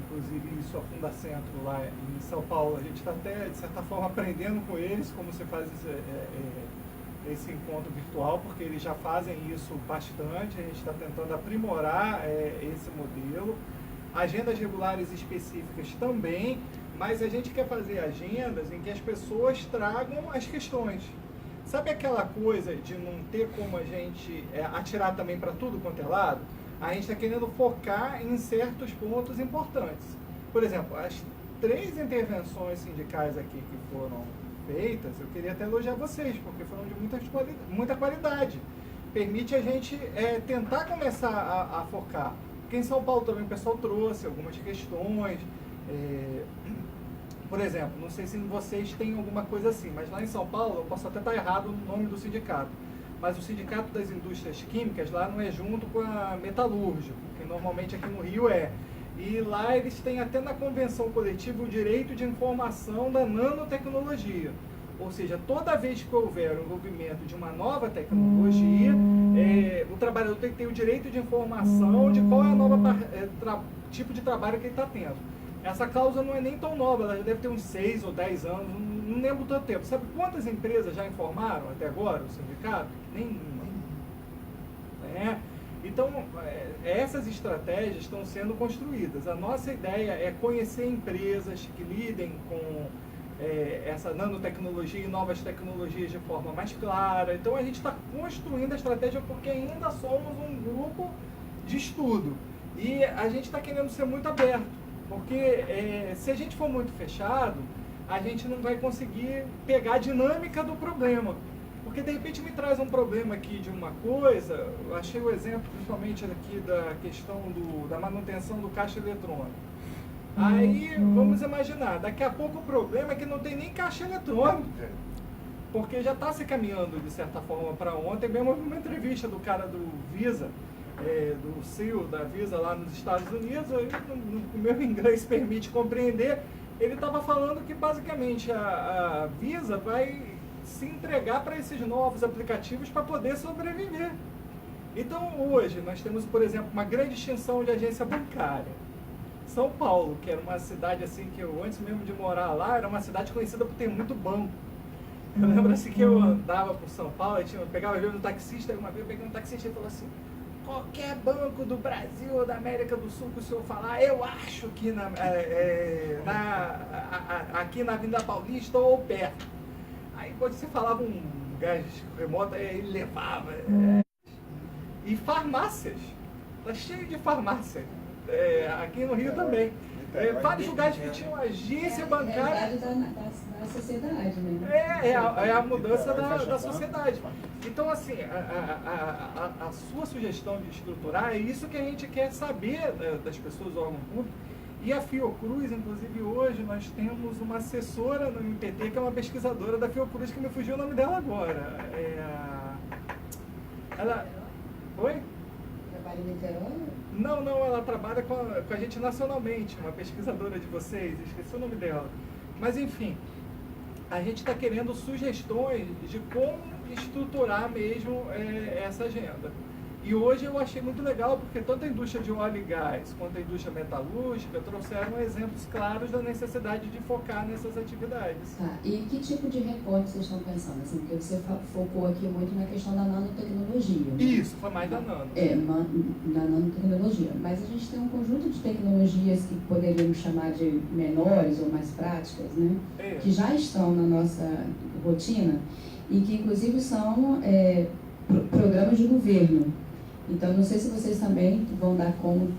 inclusive isso a Fundacentro lá em São Paulo, a gente está até, de certa forma, aprendendo com eles como se faz esse encontro virtual, porque eles já fazem isso bastante, a gente está tentando aprimorar esse modelo. Agendas regulares específicas também, mas a gente quer fazer agendas em que as pessoas tragam as questões. Sabe aquela coisa de não ter como a gente atirar também para tudo quanto é lado? A gente está querendo focar em certos pontos importantes. Por exemplo, as 3 intervenções sindicais aqui que foram feitas, eu queria até elogiar vocês, porque foram de muita qualidade. Permite a gente tentar começar a focar. Porque em São Paulo também o pessoal trouxe algumas questões. Por exemplo, não sei se vocês têm alguma coisa assim, mas lá em São Paulo, eu posso até estar errado no nome do sindicato, mas o Sindicato das Indústrias Químicas lá não é junto com a Metalúrgica, que normalmente aqui no Rio é. E lá eles têm até na convenção coletiva o direito de informação da nanotecnologia. Ou seja, toda vez que houver o envolvimento de uma nova tecnologia, o trabalhador tem que ter o direito de informação de qual é a nova tipo de trabalho que ele está tendo. Essa cláusula não é nem tão nova, ela já deve ter uns 6 ou 10 anos, não lembro tanto tempo. Sabe quantas empresas já informaram até agora o sindicato? Nenhuma. Então, essas estratégias estão sendo construídas. A nossa ideia é conhecer empresas que lidem com essa nanotecnologia e novas tecnologias de forma mais clara. Então, a gente está construindo a estratégia porque ainda somos um grupo de estudo. E a gente está querendo ser muito aberto. Porque se a gente for muito fechado, a gente não vai conseguir pegar a dinâmica do problema. Porque de repente me traz um problema aqui de uma coisa, eu achei o exemplo principalmente aqui da questão da manutenção do caixa eletrônico. Aí vamos imaginar, daqui a pouco o problema é que não tem nem caixa eletrônico. Porque já está se caminhando de certa forma para ontem, mesmo uma entrevista do cara do Visa, do CEO da Visa lá nos Estados Unidos, o meu inglês permite compreender, ele estava falando que basicamente a Visa vai se entregar para esses novos aplicativos para poder sobreviver. Então hoje nós temos, por exemplo, uma grande extinção de agência bancária. São Paulo, que era uma cidade assim que eu antes mesmo de morar lá, era uma cidade conhecida por ter muito banco. Eu lembro assim que eu andava por São Paulo, eu pegava no taxista, uma vez eu peguei um taxista e falou assim: qualquer banco do Brasil ou da América do Sul que o senhor falar, eu acho que aqui na Avenida Paulista ou perto. Aí quando você falava um lugar remoto, ele levava. E farmácias, tá cheio de farmácias. Aqui no Rio também. Vários lugares que tinham agência bancária. É da sociedade, né? É a mudança da sociedade. Então, assim, a sua sugestão de estruturar é isso que a gente quer saber das pessoas do órgão público. E a Fiocruz, inclusive hoje, nós temos uma assessora no MPT, que é uma pesquisadora da Fiocruz, que me fugiu o nome dela agora. Oi? Trabalho em Niterói? Não, ela trabalha com a gente nacionalmente, uma pesquisadora de vocês, esqueci o nome dela. Mas enfim, a gente está querendo sugestões de como estruturar mesmo essa agenda. E hoje eu achei muito legal, porque tanto a indústria de óleo e gás quanto a indústria metalúrgica trouxeram exemplos claros da necessidade de focar nessas atividades. Tá. E que tipo de recorte vocês estão pensando? Assim, porque você focou aqui muito na questão da nanotecnologia. Né? Isso, foi mais da nano. Na nanotecnologia. Mas a gente tem um conjunto de tecnologias que poderíamos chamar de menores ou mais práticas, né? Que já estão na nossa rotina e que inclusive são programas de governo. Então, não sei se vocês também vão dar conta...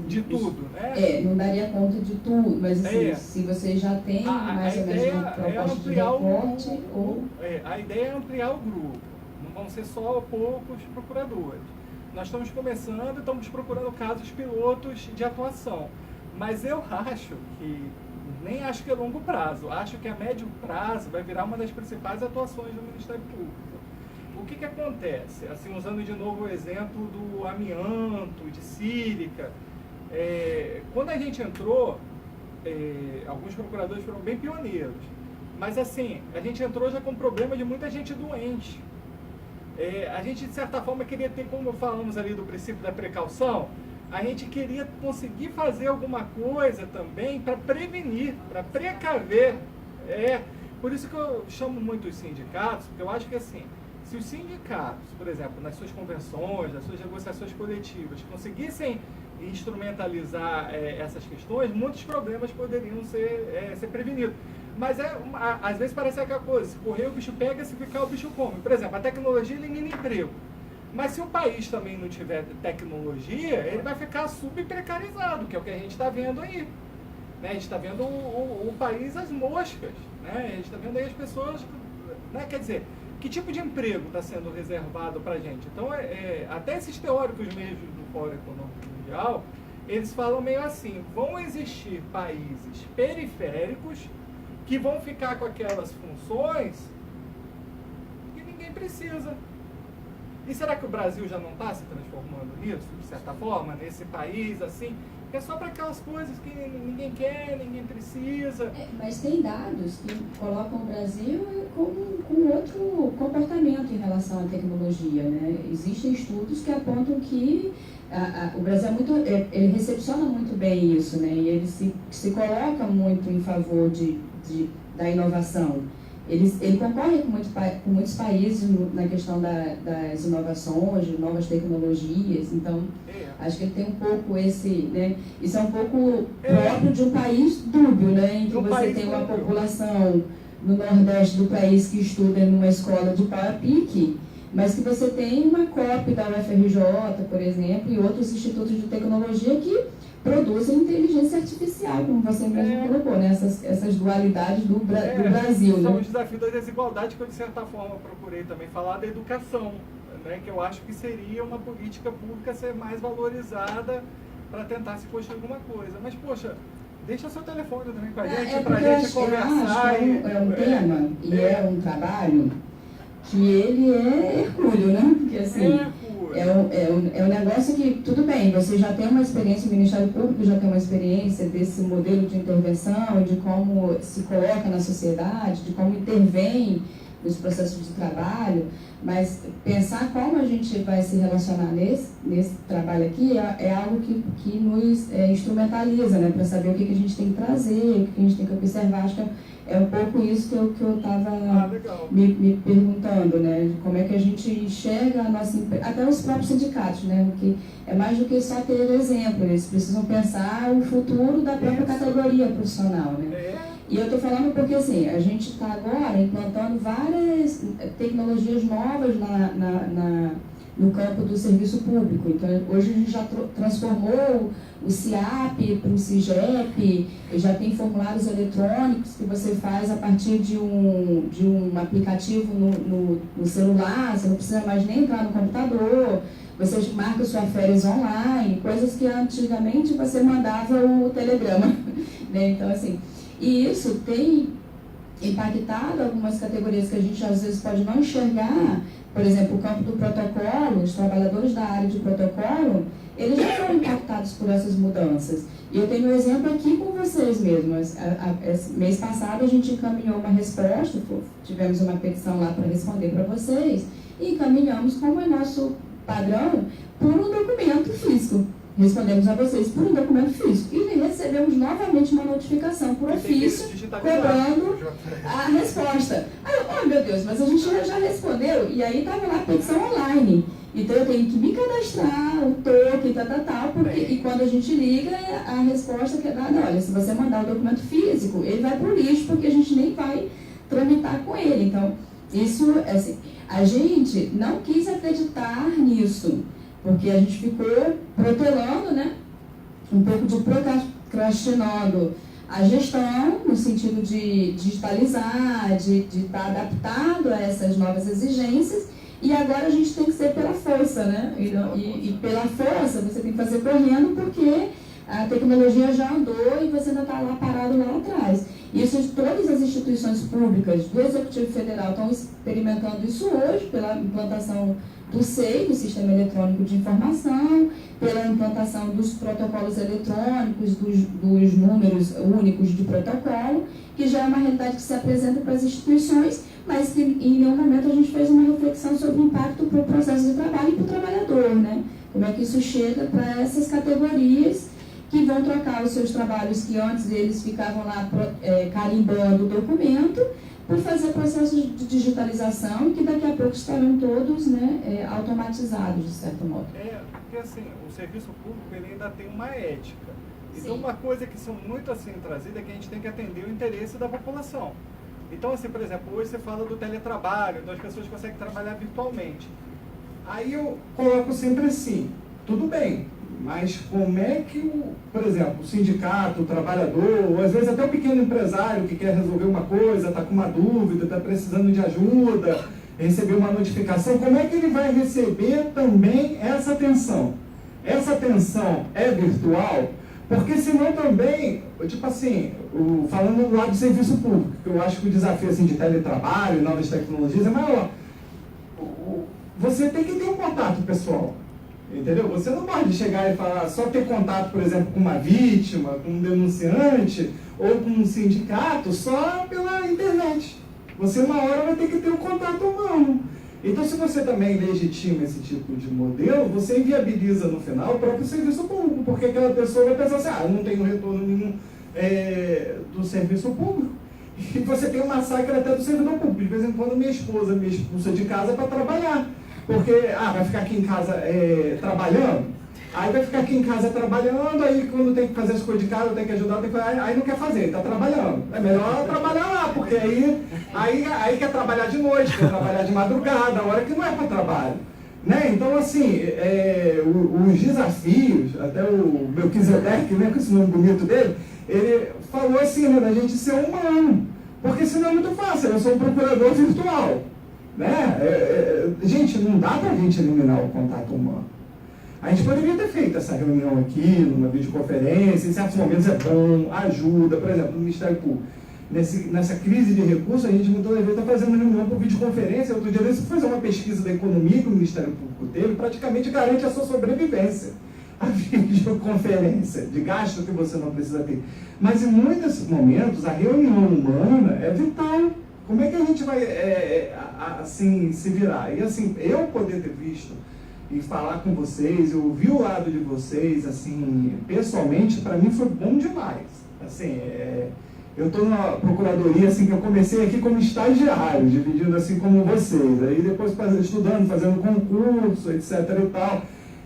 de tudo, né? Não daria conta de tudo, mas assim, se vocês já têm mais ou menos uma proposta de recorte... A ideia é ampliar o grupo, não vão ser só poucos procuradores. Nós estamos começando e estamos procurando casos pilotos de atuação. Mas eu acho que, nem acho que é longo prazo, acho que a médio prazo vai virar uma das principais atuações do Ministério Público. O que acontece? Assim, usando de novo o exemplo do amianto, de sílica, quando a gente entrou, alguns procuradores foram bem pioneiros, mas assim, a gente entrou já com problema de muita gente doente. A gente, de certa forma, queria ter, como falamos ali do princípio da precaução, a gente queria conseguir fazer alguma coisa também para prevenir, para precaver. Por isso que eu chamo muito os sindicatos, porque eu acho que assim, se os sindicatos, por exemplo, nas suas convenções, nas suas negociações coletivas, conseguissem instrumentalizar essas questões, muitos problemas poderiam ser prevenidos. Mas às vezes parece aquela coisa, se correr o bicho pega, se ficar o bicho come. Por exemplo, a tecnologia elimina emprego. Mas se o país também não tiver tecnologia, ele vai ficar subprecarizado, que é o que a gente está vendo aí. Né? A gente está vendo o país às moscas. Né? A gente está vendo aí as pessoas... Né? Quer dizer, que tipo de emprego está sendo reservado para a gente? Então, até esses teóricos mesmo do Fórum Econômico Mundial, eles falam meio assim, vão existir países periféricos que vão ficar com aquelas funções que ninguém precisa. E será que o Brasil já não está se transformando nisso, de certa forma, nesse país assim, que é só para aquelas coisas que ninguém quer, ninguém precisa? Mas tem dados que colocam o Brasil com outro comportamento em relação à tecnologia, né? Existem estudos que apontam que o Brasil ele recepciona muito bem isso, né? E ele se coloca muito em favor da inovação. Ele concorre com muitos países na questão das inovações, de novas tecnologias, então acho que ele tem um pouco né? Isso é um pouco próprio de um país dúbio, né? Em que você tem uma população no nordeste do país que estuda numa escola de pau a pique, mas que você tem uma COP da UFRJ, por exemplo, e outros institutos de tecnologia que produzem inteligência artificial, como você mesmo colocou, né? Essas dualidades do Brasil. São né? os desafios da desigualdade que eu, de certa forma, procurei também falar da educação, né? Que eu acho que seria uma política pública ser mais valorizada para tentar se construir alguma coisa. Mas, poxa, deixa seu telefone também com a gente, para a gente conversar. É um tema e é um trabalho que ele é hercúleo, né? Porque assim... É um negócio que, tudo bem, você já tem uma experiência, o Ministério Público já tem uma experiência desse modelo de intervenção, de como se coloca na sociedade, de como intervém nos processos de trabalho, mas pensar como a gente vai se relacionar nesse trabalho aqui é algo que nos instrumentaliza, né, para saber o que a gente tem que trazer, o que a gente tem que observar. Acho que é um pouco isso que eu estava me perguntando, né? De como é que a gente enxerga a nossa empresa, até os próprios sindicatos, né? Porque é mais do que só ter exemplo, eles precisam pensar o futuro da própria categoria profissional, né? E eu estou falando porque assim, a gente está agora implantando várias tecnologias novas no campo do serviço público. Então, hoje a gente já transformou o CIAP para o CIGEP, já tem formulários eletrônicos que você faz a partir de um aplicativo no celular, você não precisa mais nem entrar no computador, você marca suas férias online, coisas que antigamente você mandava o telegrama. Né? Então, assim, e isso tem impactado algumas categorias que a gente às vezes pode não enxergar Por exemplo, o campo do protocolo, os trabalhadores da área de protocolo, eles já foram impactados por essas mudanças. E eu tenho um exemplo aqui com vocês mesmos. Mês passado a gente encaminhou uma resposta, tivemos uma petição lá para responder para vocês, e encaminhamos, como é nosso padrão, por um documento físico. Respondemos a vocês por um documento físico. E recebemos novamente uma notificação por ofício, cobrando a resposta. Aí eu, oh meu Deus, mas a gente já respondeu, e aí estava lá a petição online. Então eu tenho que me cadastrar, o token, tal, porque, e quando a gente liga, a resposta que é dada, olha, se você mandar o documento físico, ele vai para o lixo, porque a gente nem vai tramitar com ele. Então, isso, assim, a gente não quis acreditar nisso, porque a gente ficou protelando, né, um pouco de procrastinando a gestão, no sentido de digitalizar, de estar adaptado a essas novas exigências, e agora a gente tem que ser pela força, né? E pela força você tem que fazer correndo, porque a tecnologia já andou e você ainda está lá parado lá atrás. Isso, todas as instituições públicas do Executivo Federal estão experimentando isso hoje, pela implantação do SEI, do Sistema Eletrônico de Informação, pela implantação dos protocolos eletrônicos, dos números únicos de protocolo, que já é uma realidade que se apresenta para as instituições, mas que em nenhum momento a gente fez uma reflexão sobre o impacto para o processo de trabalho e para o trabalhador, né? Como é que isso chega para essas categorias que vão trocar os seus trabalhos, que antes eles ficavam lá carimbando o documento, por fazer processos de digitalização, que daqui a pouco estarão todos, né, automatizados, de certo modo. Porque assim, o serviço público ele ainda tem uma ética. Então, Sim. uma coisa que são muito assim trazida é que a gente tem que atender o interesse da população. Então, assim, por exemplo, hoje você fala do teletrabalho, então as pessoas conseguem trabalhar virtualmente. Aí eu coloco sempre assim, tudo bem, mas como é que, por exemplo, o sindicato, o trabalhador, ou às vezes até o pequeno empresário que quer resolver uma coisa, está com uma dúvida, está precisando de ajuda, receber uma notificação, como é que ele vai receber também essa atenção? Essa atenção é virtual? Porque senão também, tipo assim, falando do lado do serviço público, que eu acho que o desafio assim, de teletrabalho, novas tecnologias é maior. Você tem que ter um contato pessoal, entendeu? Você não pode chegar e falar, só ter contato, por exemplo, com uma vítima, com um denunciante, ou com um sindicato, só pela internet. Você uma hora vai ter que ter um contato humano. Então, se você também legitima esse tipo de modelo, você inviabiliza no final o próprio serviço público, porque aquela pessoa vai pensar assim, eu não tenho retorno nenhum do serviço público. E você tem um massacre até do servidor público. De vez em quando minha esposa me expulsa de casa para trabalhar. Porque, vai ficar aqui em casa trabalhando? Aí vai ficar aqui em casa trabalhando, aí quando tem que fazer as coisas de casa, tem que ajudar, aí não quer fazer, está trabalhando. É melhor trabalhar lá, porque aí quer trabalhar de noite, quer trabalhar de madrugada, a hora que não é para trabalho. Né? Então, assim, os desafios, até o Melquisedeque, né, com esse nome bonito dele, ele falou assim, né, da gente ser humano, porque senão é muito fácil, eu sou um procurador virtual. Né? Gente, não dá para a gente eliminar o contato humano. A gente poderia ter feito essa reunião aqui, numa videoconferência, em certos momentos é bom, ajuda, por exemplo, no Ministério Público. Nessa crise de recursos, a gente muitas vezes está fazendo uma reunião por videoconferência. Outro dia, se for fazer uma pesquisa da economia que o Ministério Público teve, praticamente garante a sua sobrevivência. A videoconferência, de gasto que você não precisa ter. Mas em muitos momentos, a reunião humana é vital. Como é que a gente vai, assim, se virar? E assim, eu poder ter visto e falar com vocês, eu ouvir o lado de vocês, assim, pessoalmente, para mim foi bom demais. Assim, eu estou na procuradoria, assim, que eu comecei aqui como estagiário, dividindo assim como vocês. Aí depois estudando, fazendo concurso, etc e tal.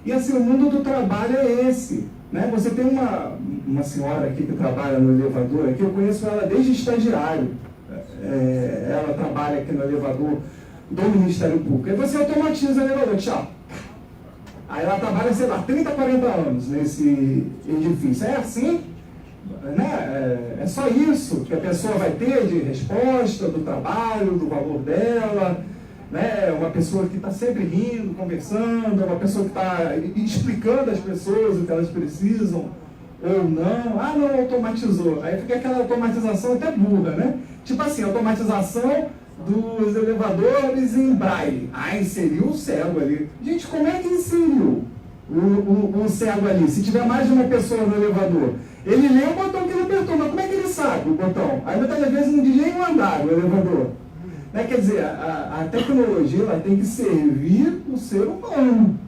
E assim, o mundo do trabalho é esse. Né? Você tem uma senhora aqui que trabalha no elevador, aqui eu conheço ela desde estagiário. Ela trabalha aqui no elevador do Ministério Público. Aí você automatiza o elevador, tchau. Aí ela trabalha, sei lá, 30, 40 anos nesse edifício. É assim, né? É só isso que a pessoa vai ter de resposta do trabalho, do valor dela. Né? Uma pessoa que está sempre rindo, conversando, uma pessoa que está explicando às pessoas o que elas precisam ou não. Não automatizou. Aí fica aquela automatização até burra, né? Tipo assim, automatização dos elevadores em braille. Ah, inseriu o cego ali. Gente, como é que inseriu o cego ali? Se tiver mais de uma pessoa no elevador, ele lê o botão que ele apertou, mas como é que ele sabe o botão? Aí muitas vezes não diz nem o andar, o elevador. Né? Quer dizer, a tecnologia ela tem que servir o ser humano.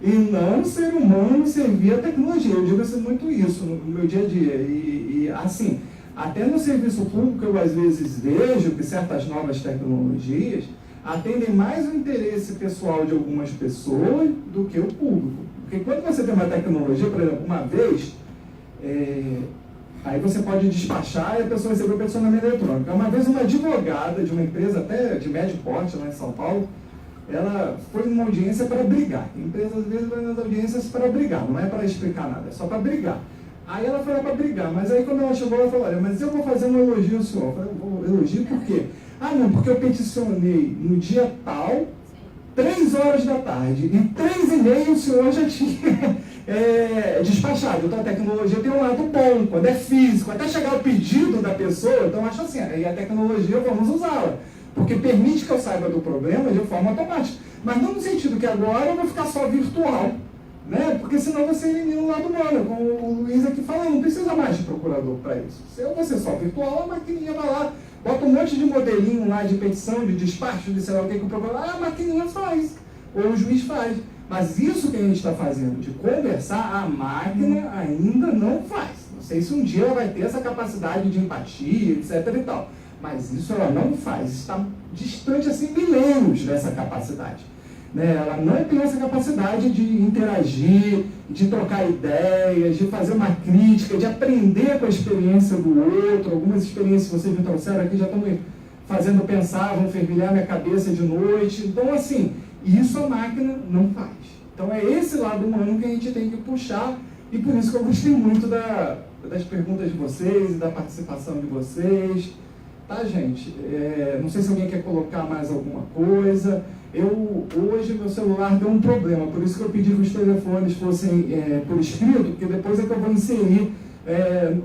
E não o ser humano servir a tecnologia. Eu digo muito isso no meu dia a dia. E assim, até no serviço público eu às vezes vejo que certas novas tecnologias atendem mais o interesse pessoal de algumas pessoas do que o público. Porque quando você tem uma tecnologia, por exemplo, uma vez, aí você pode despachar e a pessoa recebeu o peticionamento eletrônico. Uma vez uma advogada de uma empresa até de médio porte lá em São Paulo, ela foi numa audiência para brigar. A empresa às vezes vai nas audiências para brigar, não é para explicar nada, é só para brigar. Aí ela foi lá para brigar, mas aí quando ela chegou, ela falou, olha, mas eu vou fazer um elogio ao senhor. Eu falei, vou elogio por quê? Ah, não, porque eu peticionei no dia tal, 3 horas da tarde, e 3h30 o senhor já tinha despachado. Então a tecnologia tem um lado bom, quando é físico, até chegar o pedido da pessoa, então acho assim, aí a tecnologia vamos usá-la. Porque permite que eu saiba do problema de forma automática. Mas não no sentido que agora eu vou ficar só virtual. Né? Porque senão você elimina o lado humano. Como o Luiz aqui falou, não precisa mais de procurador para isso. Se eu vou ser só virtual, a maquininha vai lá, bota um monte de modelinho lá de petição, de despacho, de sei lá o que o procurador... a maquininha faz. Ou o juiz faz. Mas isso que a gente está fazendo, de conversar, a máquina ainda não faz. Não sei se um dia ela vai ter essa capacidade de empatia, etc e tal. Mas isso ela não faz, está distante assim milênios dessa capacidade. Né? Ela não tem essa capacidade de interagir, de trocar ideias, de fazer uma crítica, de aprender com a experiência do outro. Algumas experiências que vocês me trouxeram aqui já estão me fazendo pensar, vão fervilhar minha cabeça de noite. Então, assim, isso a máquina não faz. Então é esse lado humano que a gente tem que puxar, e por isso que eu gostei muito das perguntas de vocês e da participação de vocês. Tá, gente? Não sei se alguém quer colocar mais alguma coisa. Hoje meu celular deu um problema, por isso que eu pedi que os telefones fossem por escrito, porque depois é que eu vou inserir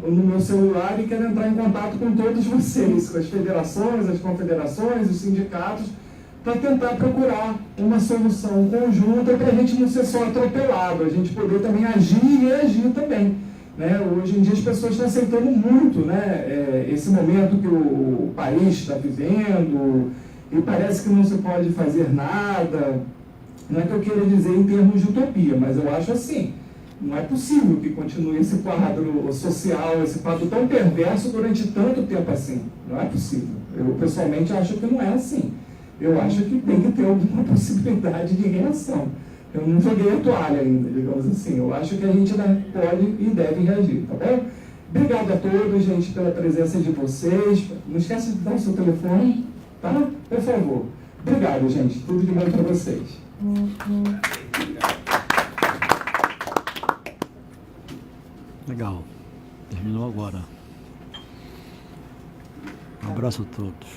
no meu celular e quero entrar em contato com todos vocês, com as federações, as confederações, os sindicatos, para tentar procurar uma solução conjunta para a gente não ser só atropelado, a gente poder também agir e reagir também. Né? Hoje em dia as pessoas estão aceitando muito, né? Esse momento que o país está vivendo, e parece que não se pode fazer nada. Não é que eu queira dizer em termos de utopia, mas eu acho assim, não é possível que continue esse quadro social, esse quadro tão perverso durante tanto tempo assim. Não é possível. Eu pessoalmente acho que não é assim. Eu acho que tem que ter alguma possibilidade de reação. Eu não joguei a toalha ainda, digamos assim. Eu acho que a gente pode e deve reagir, tá bom? Obrigado a todos, gente, pela presença de vocês. Não esquece de dar o seu telefone, tá? Por favor. Obrigado, gente. Tudo de bom para vocês. Legal. Terminou agora. Um abraço a todos.